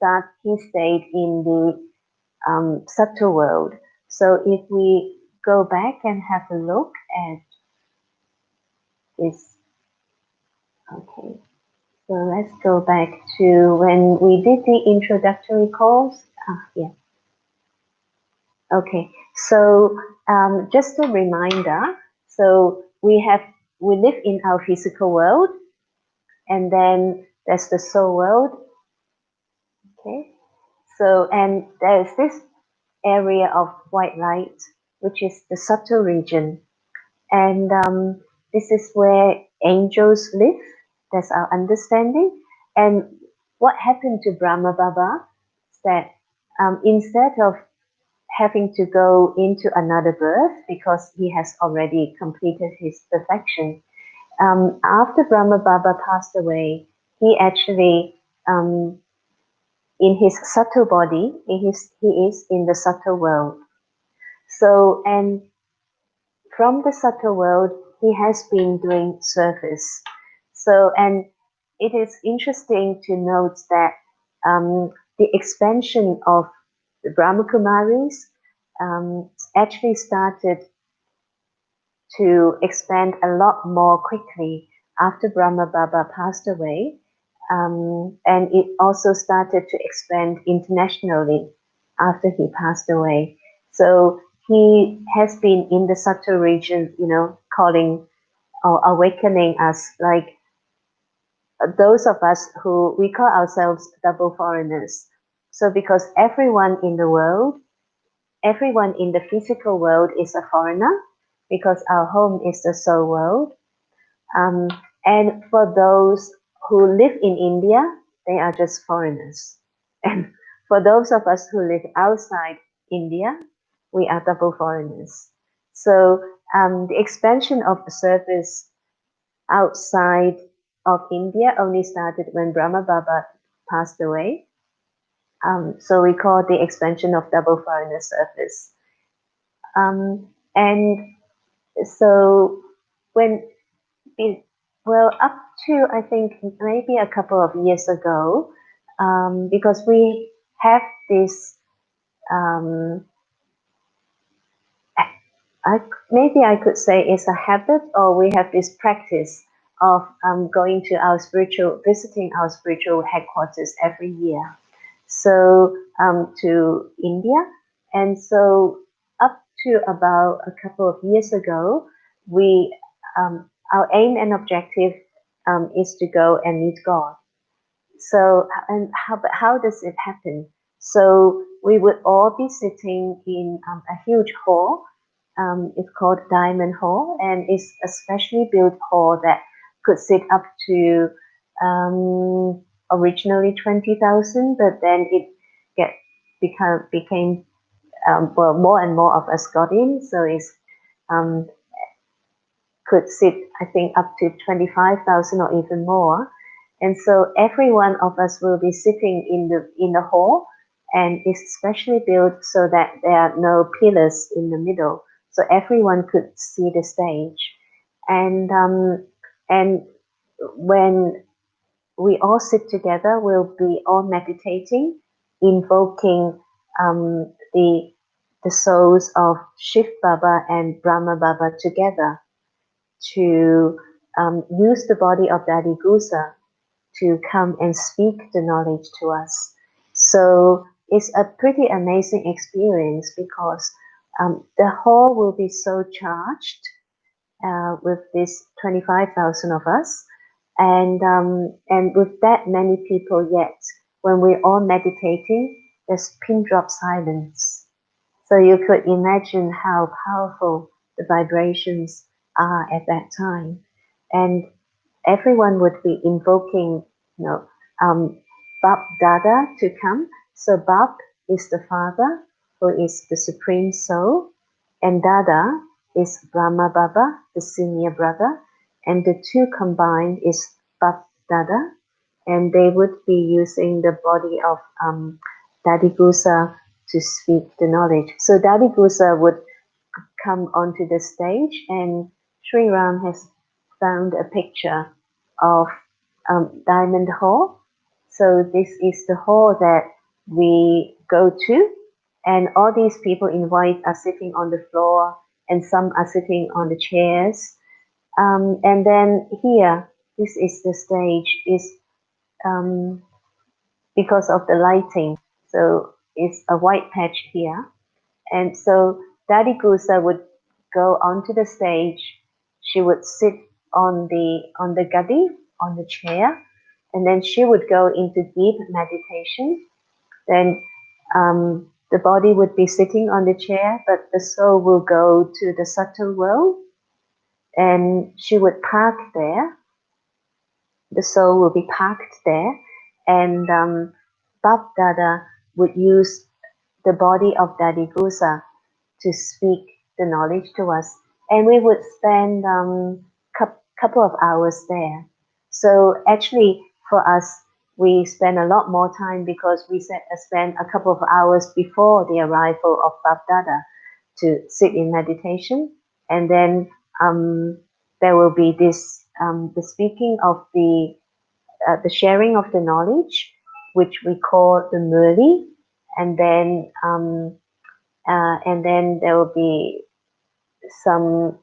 Speaker 2: stayed in the subtle world. So if we go back and have a look at this, okay. So let's go back to when we did the introductory calls. Yeah. Okay. So just a reminder. So we live in our physical world, and then there's the soul world. Okay. So and there's this area of white light, which is the subtle region, and this is where angels live. That's our understanding. And what happened to Brahma Baba is that instead of having to go into another birth because he has already completed his perfection, after Brahma Baba passed away, he actually, in his subtle body, he is in the subtle world. So, and from the subtle world, he has been doing service. So, and it is interesting to note that the expansion of the Brahma Kumaris actually started to expand a lot more quickly after Brahma Baba passed away. And it also started to expand internationally after he passed away. So he has been in the subtle region, calling or awakening us, like those of us who we call ourselves double foreigners. So because everyone in the world, everyone in the physical world is a foreigner, because our home is the soul world. And for those who live in India, they are just foreigners. And for those of us who live outside India, we are double foreigners. So the expansion of the service outside of India only started when Brahma Baba passed away. So we call the expansion of double foreigner service. And so up to, I think, maybe a couple of years ago, because we have this, maybe I could say it's a habit, or we have this practice of going to visiting our spiritual headquarters every year. So to India. And so up to about a couple of years ago, our aim and objective is to go and meet God. So, and how does it happen? So we would all be sitting in a huge hall. It's called Diamond Hall, and it's a specially built hall that could sit up to originally 20,000, but then it became well, more and more of us got in, so it's could sit, I think, up to 25,000 or even more. And so every one of us will be sitting in the hall, and it's specially built so that there are no pillars in the middle, so everyone could see the stage. And when we all sit together, we'll be all meditating, invoking the souls of Shiv Baba and Brahma Baba together to use the body of Daddy Gusa to come and speak the knowledge to us. So it's a pretty amazing experience because the hall will be so charged with this 25,000 of us, and with that many people yet, when we're all meditating, there's pin drop silence. So you could imagine how powerful the vibrations are at that time. And everyone would be invoking, Bab Dada to come. So Bab is the father, who is the supreme soul, and Dada is Brahma Baba, the senior brother, and the two combined is Bab Dada, and they would be using the body of Daddy Gusa to speak the knowledge. So Daddy Gusa would come onto the stage, and Sri Ram has found a picture of Diamond Hall. So this is the hall that we go to, and all these people in white are sitting on the floor, and some are sitting on the chairs. And then here, this is the stage, is because of the lighting. So it's a white patch here. And so Daddy Gusa would go onto the stage. She would sit on the gadi, on the chair, and then she would go into deep meditation. Then the body would be sitting on the chair, but the soul will go to the subtle world, and she would park there. The soul will be parked there, and Bab Dada would use the body of Daddy Gusa to speak the knowledge to us, and we would spend couple of hours there. So actually, for us, we spend a lot more time because we spend a couple of hours before the arrival of Bab Dada to sit in meditation, and then there will be this the speaking of the sharing of the knowledge, which we call the Murli, and then there will be some,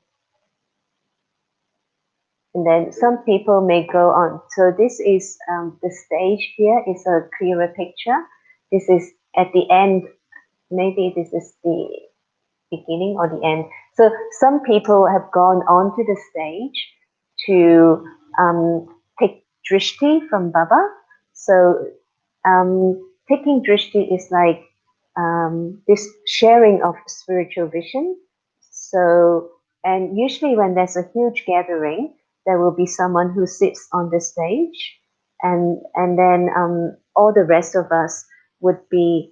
Speaker 2: and then some people may go on. So this is the stage here is a clearer picture. This is at the end, maybe this is the beginning or the end. So some people have gone onto the stage to take drishti from Baba. So taking drishti is like this sharing of spiritual vision. So, and usually when there's a huge gathering, there will be someone who sits on the stage, and then all the rest of us would be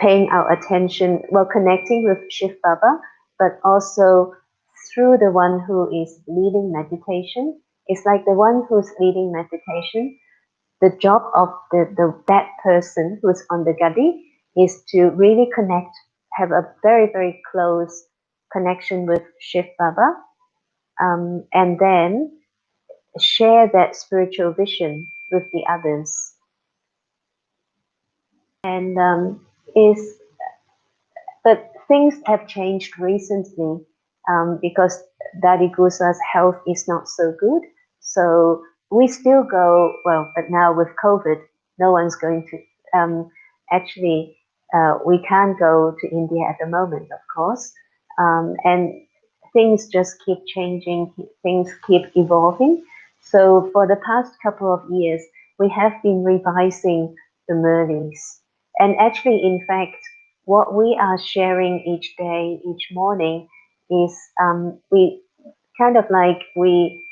Speaker 2: paying our attention, well, connecting with Shiv Baba, but also through the one who is leading meditation. It's like the one who's leading meditation, the job of that person who's on the gadi is to really connect, have a very, very close connection with Shiv Baba, and then share that spiritual vision with the others. And but things have changed recently because Daddy Gusa's health is not so good. So we still go, well, but now with COVID, no one's going to, actually, we can't go to India at the moment, of course. And things just keep changing, things keep evolving. So for the past couple of years, we have been revising the Murlis. And actually, in fact, what we are sharing each day, each morning, is we kind of like we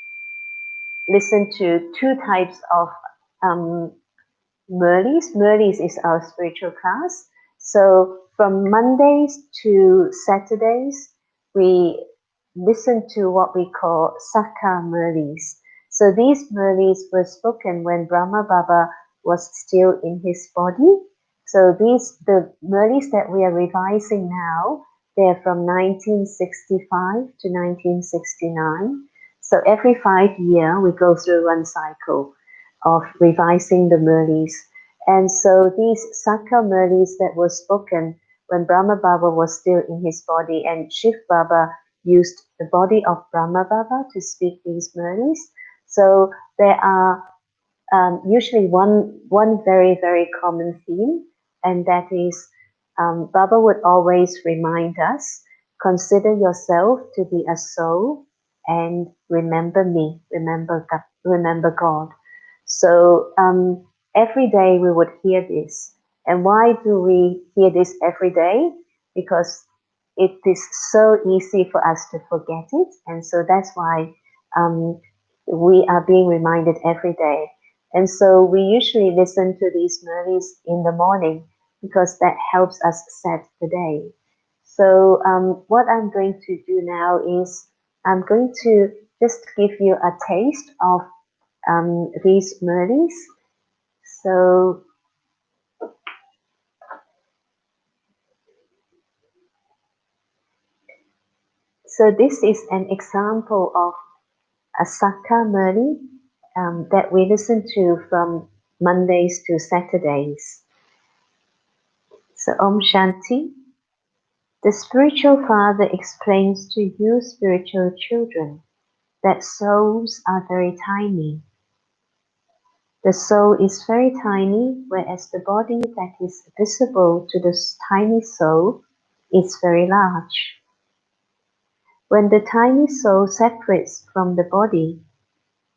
Speaker 2: listen to two types of Murlis. Murlis is our spiritual class. So from Mondays to Saturdays, we listen to what we call Sakha Murlis. So these Murlis were spoken when Brahma Baba was still in his body. So the Murlis that we are revising now, they're from 1965 to 1969. So every 5 years, we go through one cycle of revising the Murlis. And so these Sakha Murlis that were spoken when Brahma Baba was still in his body, and Shiv Baba used the body of Brahma Baba to speak these Murlis. So there are usually one very, very common theme, and that is Baba would always remind us, consider yourself to be a soul and remember me, remember God. So every day we would hear this. And why do we hear this every day? Because it is so easy for us to forget it. And so that's why we are being reminded every day. And so we usually listen to these Murlis in the morning because that helps us set the day. So what I'm going to do now is I'm going to just give you a taste of these Murlis. So this is an example of a Sakha Murli that we listen to from Mondays to Saturdays. So Om Shanti. The spiritual father explains to you spiritual children that souls are very tiny. The soul is very tiny, whereas the body that is visible to the tiny soul is very large. When the tiny soul separates from the body,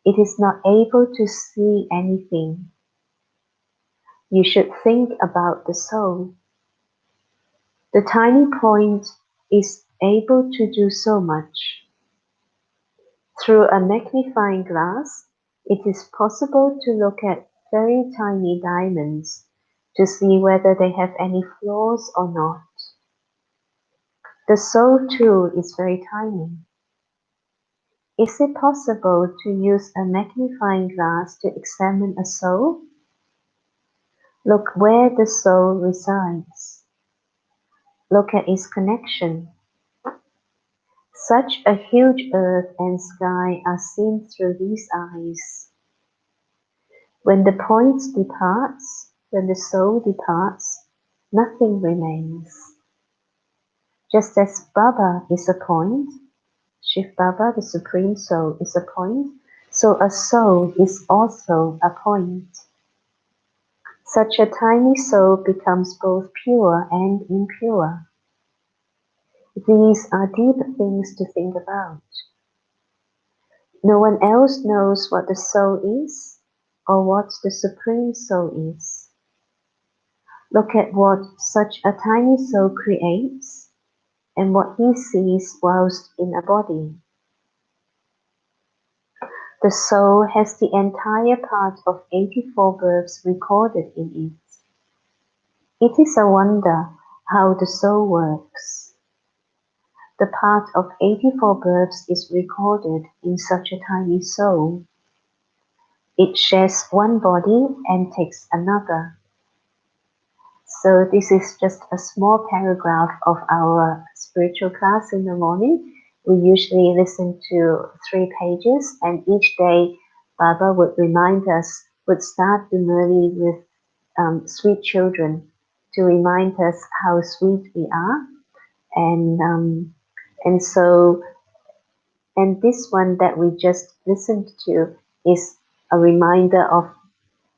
Speaker 2: it is not able to see anything. You should think about the soul. The tiny point is able to do so much. Through a magnifying glass, it is possible to look at very tiny diamonds to see whether they have any flaws or not. The soul too is very tiny. Is it possible to use a magnifying glass to examine a soul? Look where the soul resides. Look at its connection. Such a huge earth and sky are seen through these eyes. When the point departs, when the soul departs, nothing remains. Just as Baba is a point, Shiv Baba, the Supreme Soul, is a point, so a soul is also a point. Such a tiny soul becomes both pure and impure. These are deep things to think about. No one else knows what the soul is or what the Supreme Soul is. Look at what such a tiny soul creates and what he sees whilst in a body. The soul has the entire part of 84 births recorded in it. It is a wonder how the soul works. The part of 84 births is recorded in such a tiny soul. It shares one body and takes another. So this is just a small paragraph of our spiritual class in the morning. We usually listen to 3 pages, and each day Baba would remind us, would start the Murli with sweet children to remind us how sweet we are. And so this one that we just listened to is a reminder of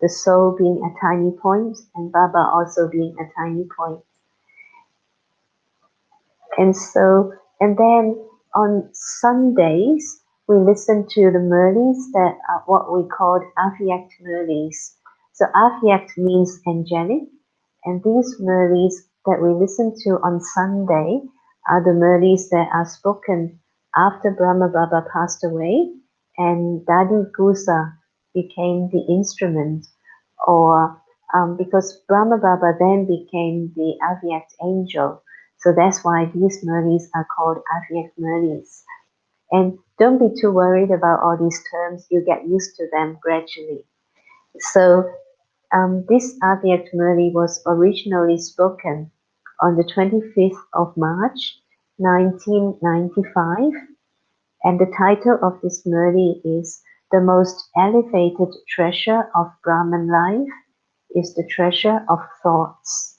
Speaker 2: the soul being a tiny point and Baba also being a tiny point. And then on Sundays, we listen to the Murlis that are what we called Avyakt Murlis. So Avyak means angelic, and these Murlis that we listen to on Sunday are the Murlis that are spoken after Brahma Baba passed away and Dadi Gusa became the instrument, or because Brahma Baba then became the Avyak angel. So that's why these Murlis are called Avyak Murlis. And don't be too worried about all these terms, you get used to them gradually. So this Avyak Murli was originally spoken on the 25th of March 1995, and the title of this Murli is The Most Elevated Treasure of Brahman Life is the Treasure of Thoughts.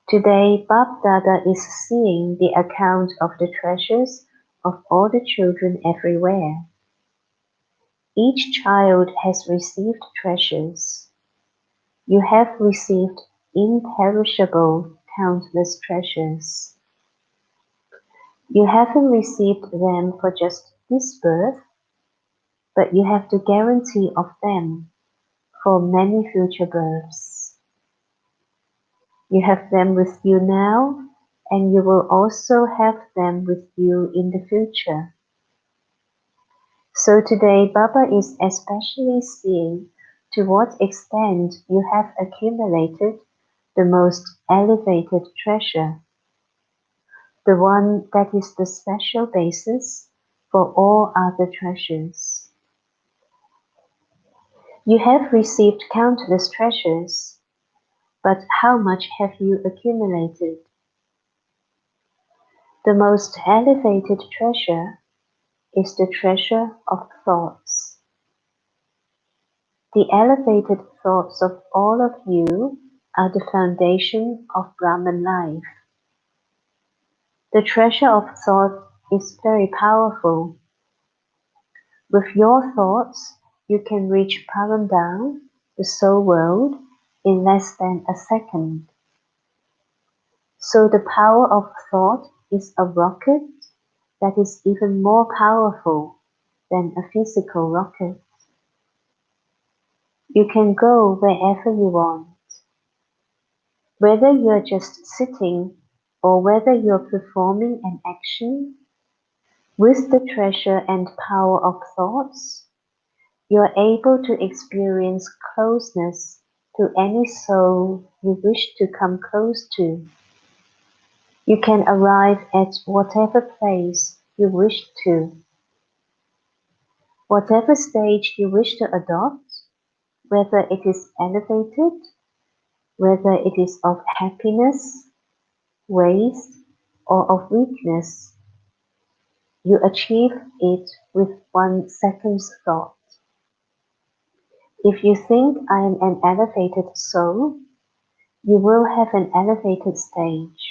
Speaker 2: Today, Bab Dada is seeing the account of the treasures of all the children everywhere. Each child has received treasures. You have received imperishable, countless treasures. You haven't received them for just this birth, but you have the guarantee of them for many future births. You have them with you now, and you will also have them with you in the future. So today, Baba is especially seeing to what extent you have accumulated the most elevated treasure, the one that is the special basis for all other treasures. You have received countless treasures, but how much have you accumulated? The most elevated treasure is the treasure of thoughts. The elevated thoughts of all of you are the foundation of Brahman life. The treasure of thought is very powerful. With your thoughts, you can reach Paramdam, the soul world, in less than a second. So the power of thought is a rocket that is even more powerful than a physical rocket. You can go wherever you want. Whether you're just sitting or whether you're performing an action, with the treasure and power of thoughts, you're able to experience closeness to any soul you wish to come close to. You can arrive at whatever place you wish to. Whatever stage you wish to adopt, whether it is elevated, whether it is of happiness, waste, or of weakness, you achieve it with 1 second's thought. If you think I am an elevated soul, you will have an elevated stage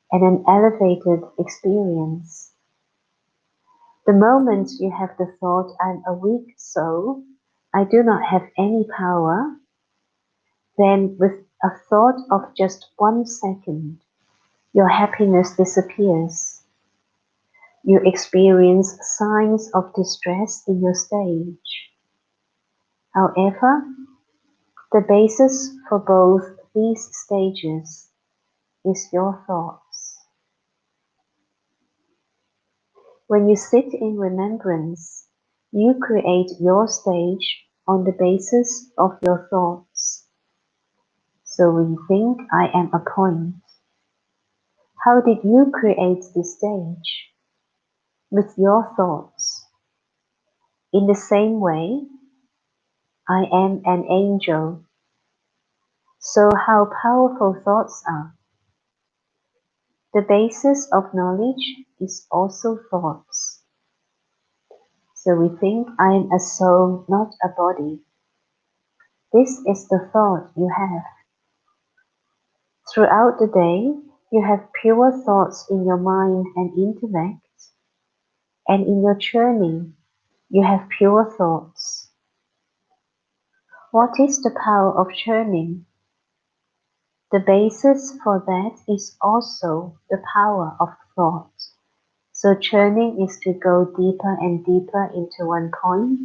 Speaker 2: and an elevated experience. The moment you have the thought I'm a weak soul, I do not have any power, then with a thought of just 1 second, your happiness disappears. You experience signs of distress in your stage. However, the basis for both these stages is your thoughts. When you sit in remembrance, you create your stage on the basis of your thoughts. So we think I am a point. How did you create this stage? With your thoughts. In the same way, I am an angel. So how powerful thoughts are. The basis of knowledge is also thoughts. So we think I am a soul, not a body. This is the thought you have. Throughout the day, you have pure thoughts in your mind and intellect, and in your churning, you have pure thoughts. What is the power of churning? The basis for that is also the power of thought. So churning is to go deeper and deeper into one point.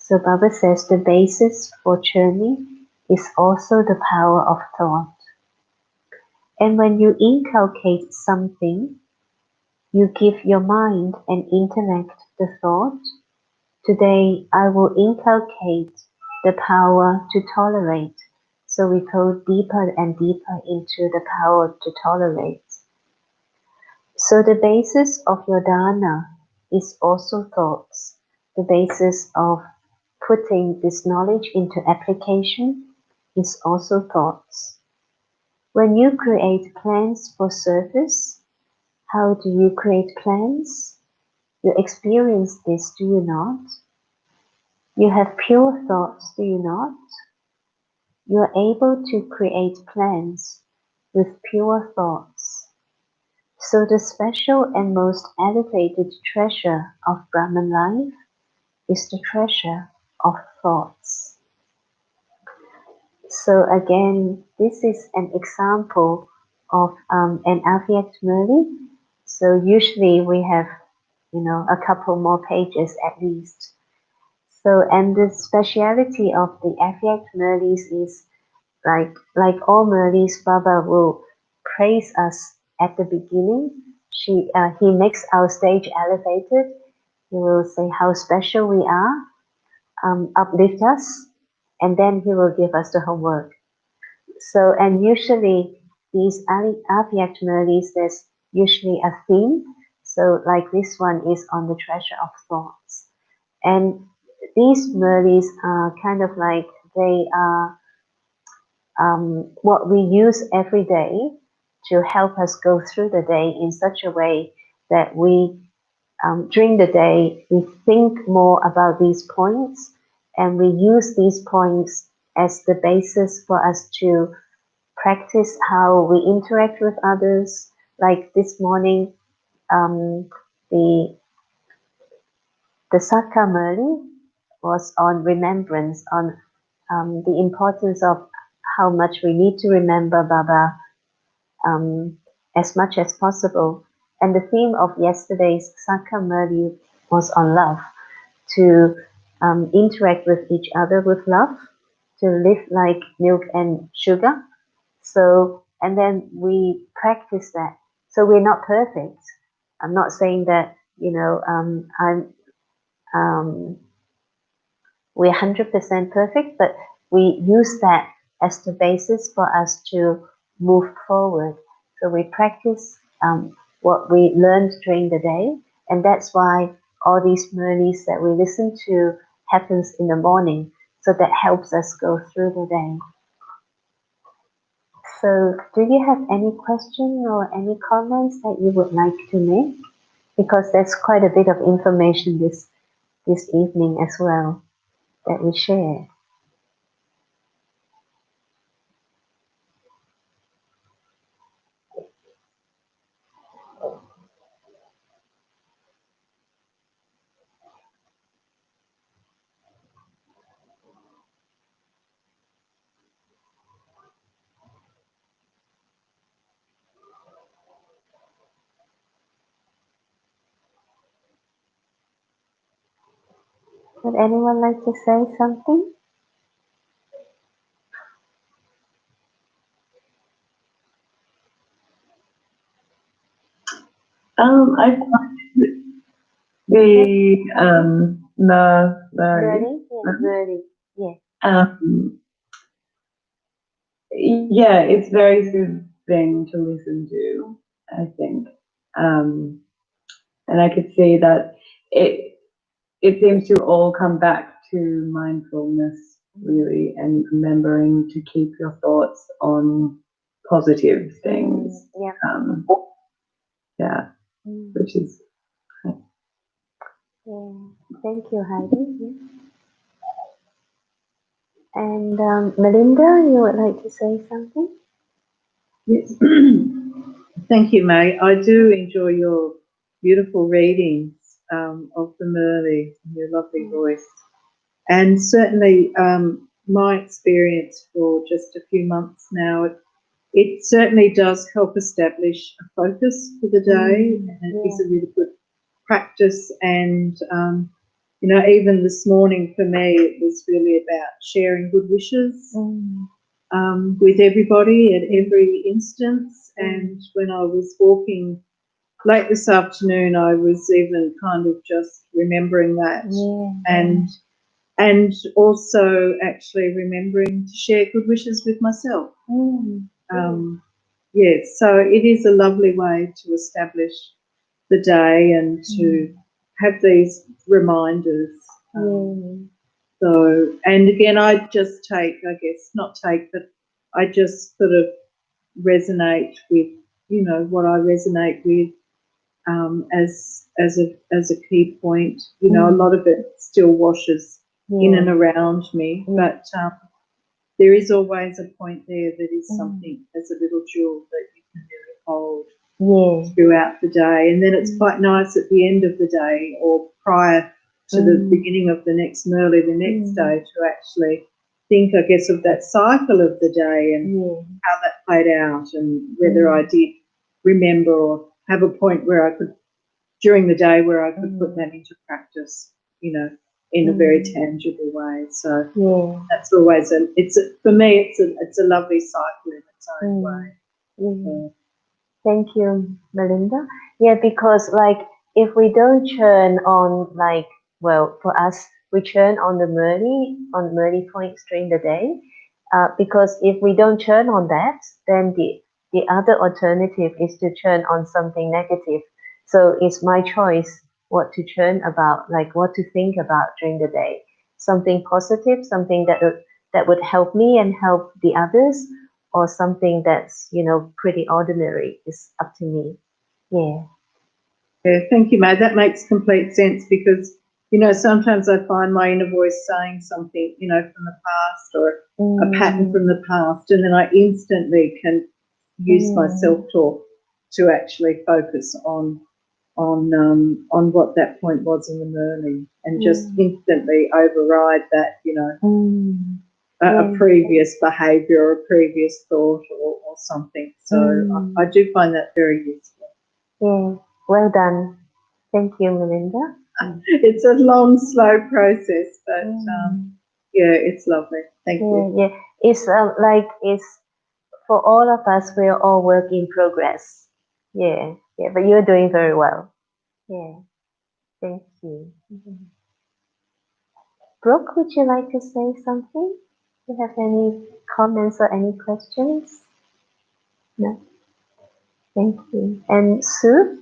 Speaker 2: So Baba says the basis for churning is also the power of thought. And when you inculcate something, you give your mind and intellect the thought, today I will inculcate the power to tolerate. So we go deeper and deeper into the power to tolerate. So the basis of your dana is also thoughts. The basis of putting this knowledge into application is also thoughts. When you create plans for service, how do you create plans? You experience this, do you not? You have pure thoughts, do you not? You are able to create plans with pure thoughts. So the special and most elevated treasure of Brahman life is the treasure of thoughts. So again, this is an example of an Avyakt Murli. So usually we have, a couple more pages at least. So, and the speciality of the Avyakt Murlis is like all Murlis, Baba will praise us at the beginning. He makes our stage elevated. He will say how special we are, uplift us, and then he will give us the homework. So, and usually these Avyakt Murlis, there's usually a theme. So like this one is on the treasure of thoughts. And these Murlis are kind of like, they are what we use every day to help us go through the day in such a way that we, during the day, we think more about these points and we use these points as the basis for us to practice how we interact with others. Like this morning, the Sakka Murli was on remembrance, on the importance of how much we need to remember Baba as much as possible. And the theme of yesterday's Sakka Murli was on love, to interact with each other with love, to live like milk and sugar. So, and then we practice that. So we're not perfect. I'm not saying that, we're 100% perfect, but we use that as the basis for us to move forward. So we practice what we learned during the day, and that's why all these murlis that we listen to happens in the morning. So that helps us go through the day. So do you have any question or any comments that you would like to make? Because there's quite a bit of information this evening as well that we share. Would anyone like to say something?
Speaker 8: I yeah, it's very soothing to listen to, I think. And I could see that it seems to all come back to mindfulness, really, and remembering to keep your thoughts on positive things. Which is.
Speaker 2: Thank you, Heidi. And Melinda, you would like to say something?
Speaker 4: Yes. Thank you, May. I do enjoy your beautiful readings of the Murli, your lovely voice. And certainly my experience for just a few months now, it certainly does help establish a focus for the day, and it is a really good practice. And you know, even this morning for me, it was really about sharing good wishes with everybody at every instance. And when I was walking late this afternoon, I was even kind of just remembering that, and also actually remembering to share good wishes with myself. Yes, so it is a lovely way to establish the day and to have these reminders. So, and again, I just take, I guess, not take, but I just sort of resonate with, you know, what I resonate with as a key point. You know, a lot of it still washes in and around me, but there is always a point there that is something as a little jewel that you can really hold throughout the day. And then it's quite nice at the end of the day or prior to the beginning of the next Merli the next day to actually think, I guess, of that cycle of the day and how that played out and whether I did remember or have a point where I could, during the day, where I could put that into practice, you know, in a very tangible way. So that's always for me, it's a lovely cycle in its own way.
Speaker 2: Thank you, Melinda. Yeah, because like if we don't churn on, like, well, for us, we churn on the Merli points during the day, because if we don't churn on that, then the other alternative is to churn on something negative. So it's my choice what to churn about, like what to think about during the day. Something positive, something that would help me and help the others, or something that's, you know, pretty ordinary. Is up to me.
Speaker 4: Yeah, thank you, May. That makes complete sense because, you know, sometimes I find my inner voice saying something, you know, from the past or a pattern from the past, and then I instantly can use my self-talk to actually focus on what that point was in the Merli and just instantly override that, you know, a previous behaviour or a previous thought or something. So I do find that very useful.
Speaker 2: Yeah, well done. Thank you, Melinda.
Speaker 4: It's a long, slow process, but yeah, it's lovely. Thank you.
Speaker 2: Yeah, it's like it's for all of us. We're all work in progress. Yeah, but you're doing very well. Yeah, thank you. Brooke, would you like to say something? Do you have any comments or any questions? No. Thank you. And Sue?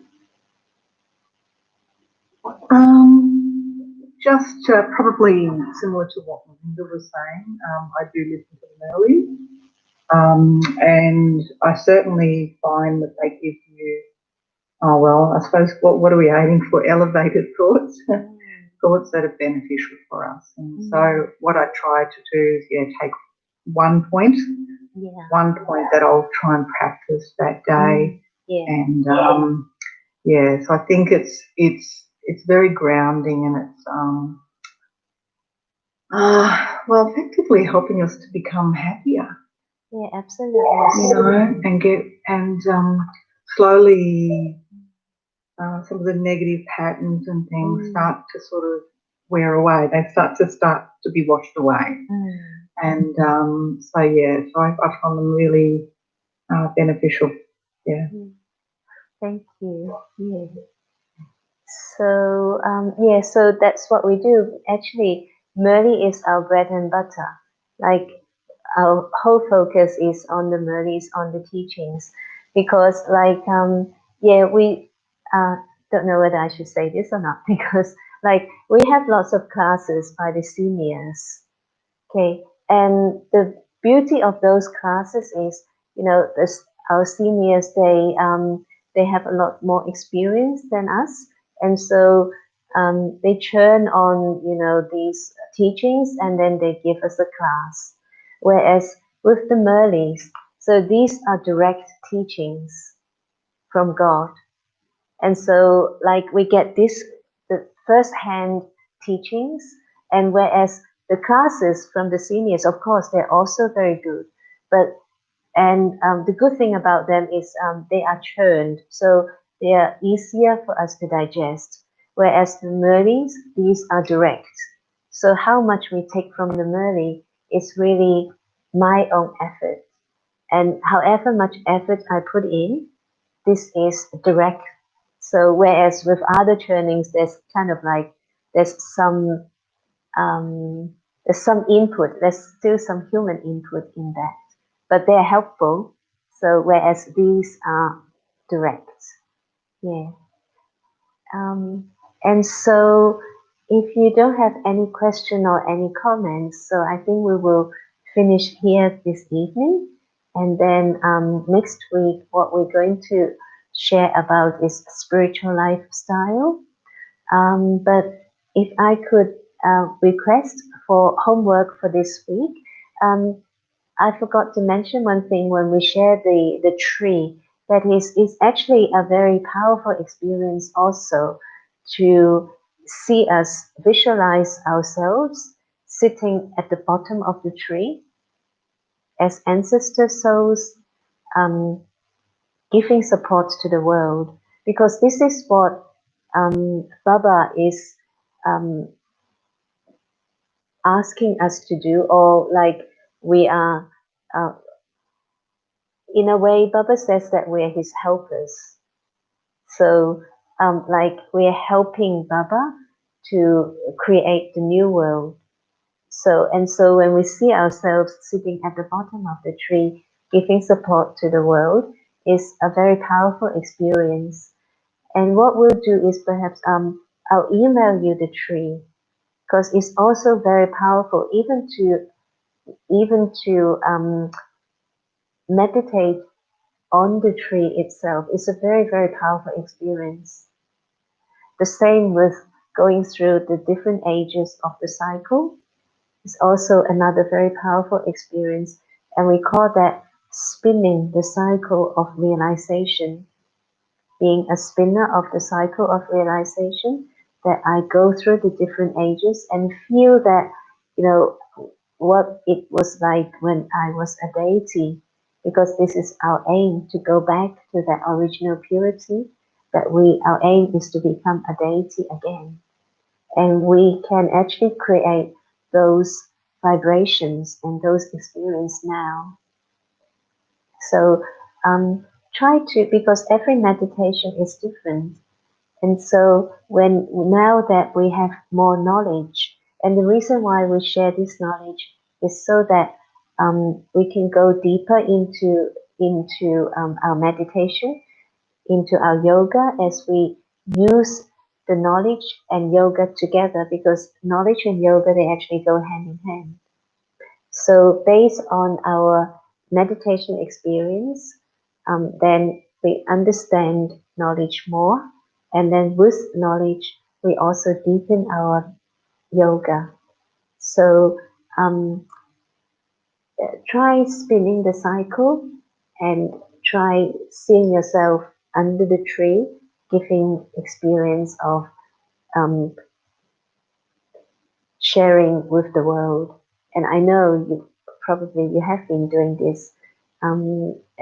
Speaker 9: Just probably similar to what Melinda was saying. I do listen to them early, and I certainly find that they give you, I suppose, what are we aiming for? Elevated thoughts, thoughts that are beneficial for us. And so what I try to do is, take one point that I'll try and practice that day, and so I think it's very grounding, and it's effectively helping us to become happier.
Speaker 2: Yeah, absolutely.
Speaker 9: You know, and slowly some of the negative patterns and things start to sort of wear away. They start to be washed away. And so I find them really beneficial. Yeah.
Speaker 2: Thank you. Yeah. So so that's what we do. Actually, Merli is our bread and butter. Like our whole focus is on the Merlis, on the teachings, because we don't know whether I should say this or not, because like we have lots of classes by the seniors, okay, and the beauty of those classes is, you know, our seniors, they have a lot more experience than us, and so they churn on, you know, these teachings, and then they give us a class. Whereas with the Merlis, so these are direct teachings from God, and so like we get the first-hand teachings, and whereas the classes from the seniors, of course, they're also very good, but the good thing about them is they are churned, so they are easier for us to digest. Whereas the merlis, these are direct. So how much we take from the merli is really my own effort. And however much effort I put in, this is direct. So whereas with other turnings, there's kind of like, there's some input, there's still some human input in that, but they're helpful. So whereas these are direct. Yeah. And so if you don't have any question or any comments, so I think we will finish here this evening. And then next week, what we're going to share about is spiritual lifestyle. But if I could request for homework for this week, I forgot to mention one thing when we share the tree, that is actually a very powerful experience also to see us visualize ourselves sitting at the bottom of the tree as ancestor souls, giving support to the world, because this is what Baba is asking us to do, or like we are, in a way, Baba says that we are his helpers. So like we are helping Baba to create the new world. So when we see ourselves sitting at the bottom of the tree, giving support to the world, is a very powerful experience. And what we'll do is perhaps I'll email you the tree, because it's also very powerful, even to meditate on the tree itself. It's a very, very powerful experience. The same with going through the different ages of the cycle. It's also another very powerful experience, and we call that spinning the cycle of realization. Being a spinner of the cycle of realization, that I go through the different ages and feel that, what it was like when I was a deity, because this is our aim, to go back to that original purity, that our aim is to become a deity again. And we can actually create those vibrations and those experiences now. So try to, because every meditation is different. And so now that we have more knowledge, and the reason why we share this knowledge is so that we can go deeper into our meditation, into our yoga, as we use the knowledge and yoga together, because knowledge and yoga, they actually go hand in hand. So based on our meditation experience, then we understand knowledge more, and then with knowledge, we also deepen our yoga. So try spinning the cycle and try seeing yourself under the tree, giving experience of sharing with the world. And I know you have been doing this,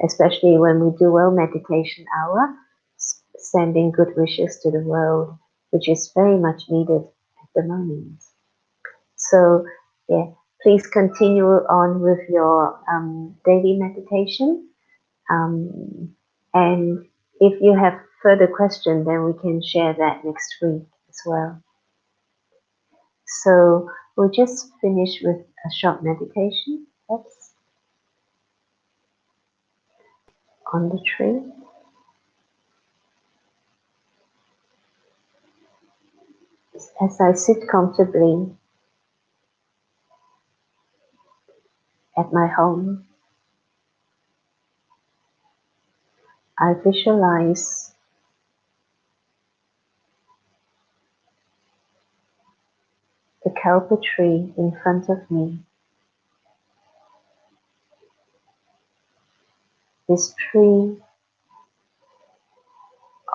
Speaker 2: especially when we do World Meditation Hour, sending good wishes to the world, which is very much needed at the moment. So yeah, please continue on with your daily meditation. And if you have further questions, then we can share that next week as well. So we'll just finish with a short meditation. Oops. On the tree. As I sit comfortably at my home, I visualize the kelpa tree in front of me. This tree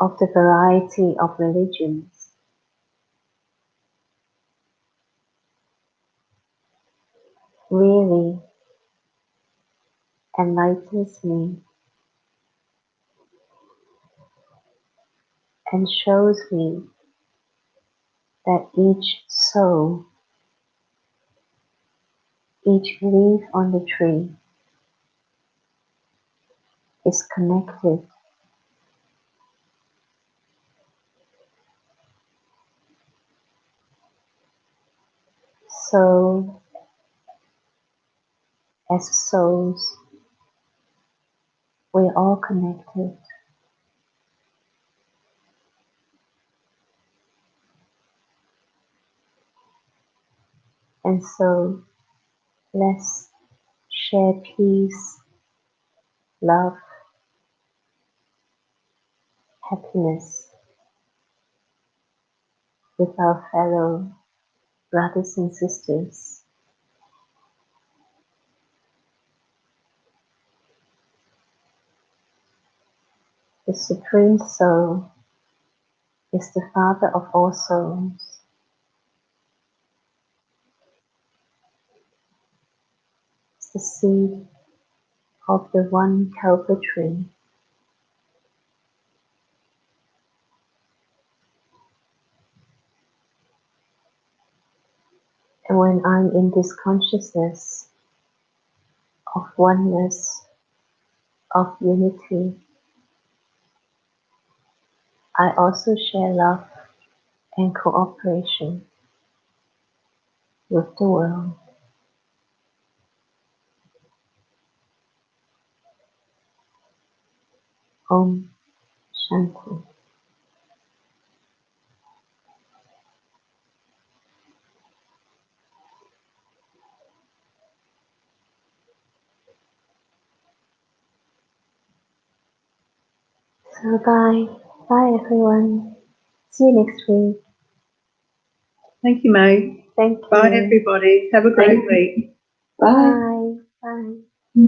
Speaker 2: of the variety of religions really enlightens me and shows me that each soul, each leaf on the tree is connected so as souls we're all connected. And so let's share peace, love, happiness with our fellow brothers and sisters. The Supreme Soul is the Father of all souls. It's the seed of the one Kalpa tree. And when I'm in this consciousness of oneness, of unity, I also share love and cooperation with the world. Om Shanti. So bye. Bye everyone. See you next week.
Speaker 4: Thank you, May.
Speaker 2: Thank you.
Speaker 4: Bye, everybody. Have a great week.
Speaker 8: Bye.
Speaker 2: Bye. Bye.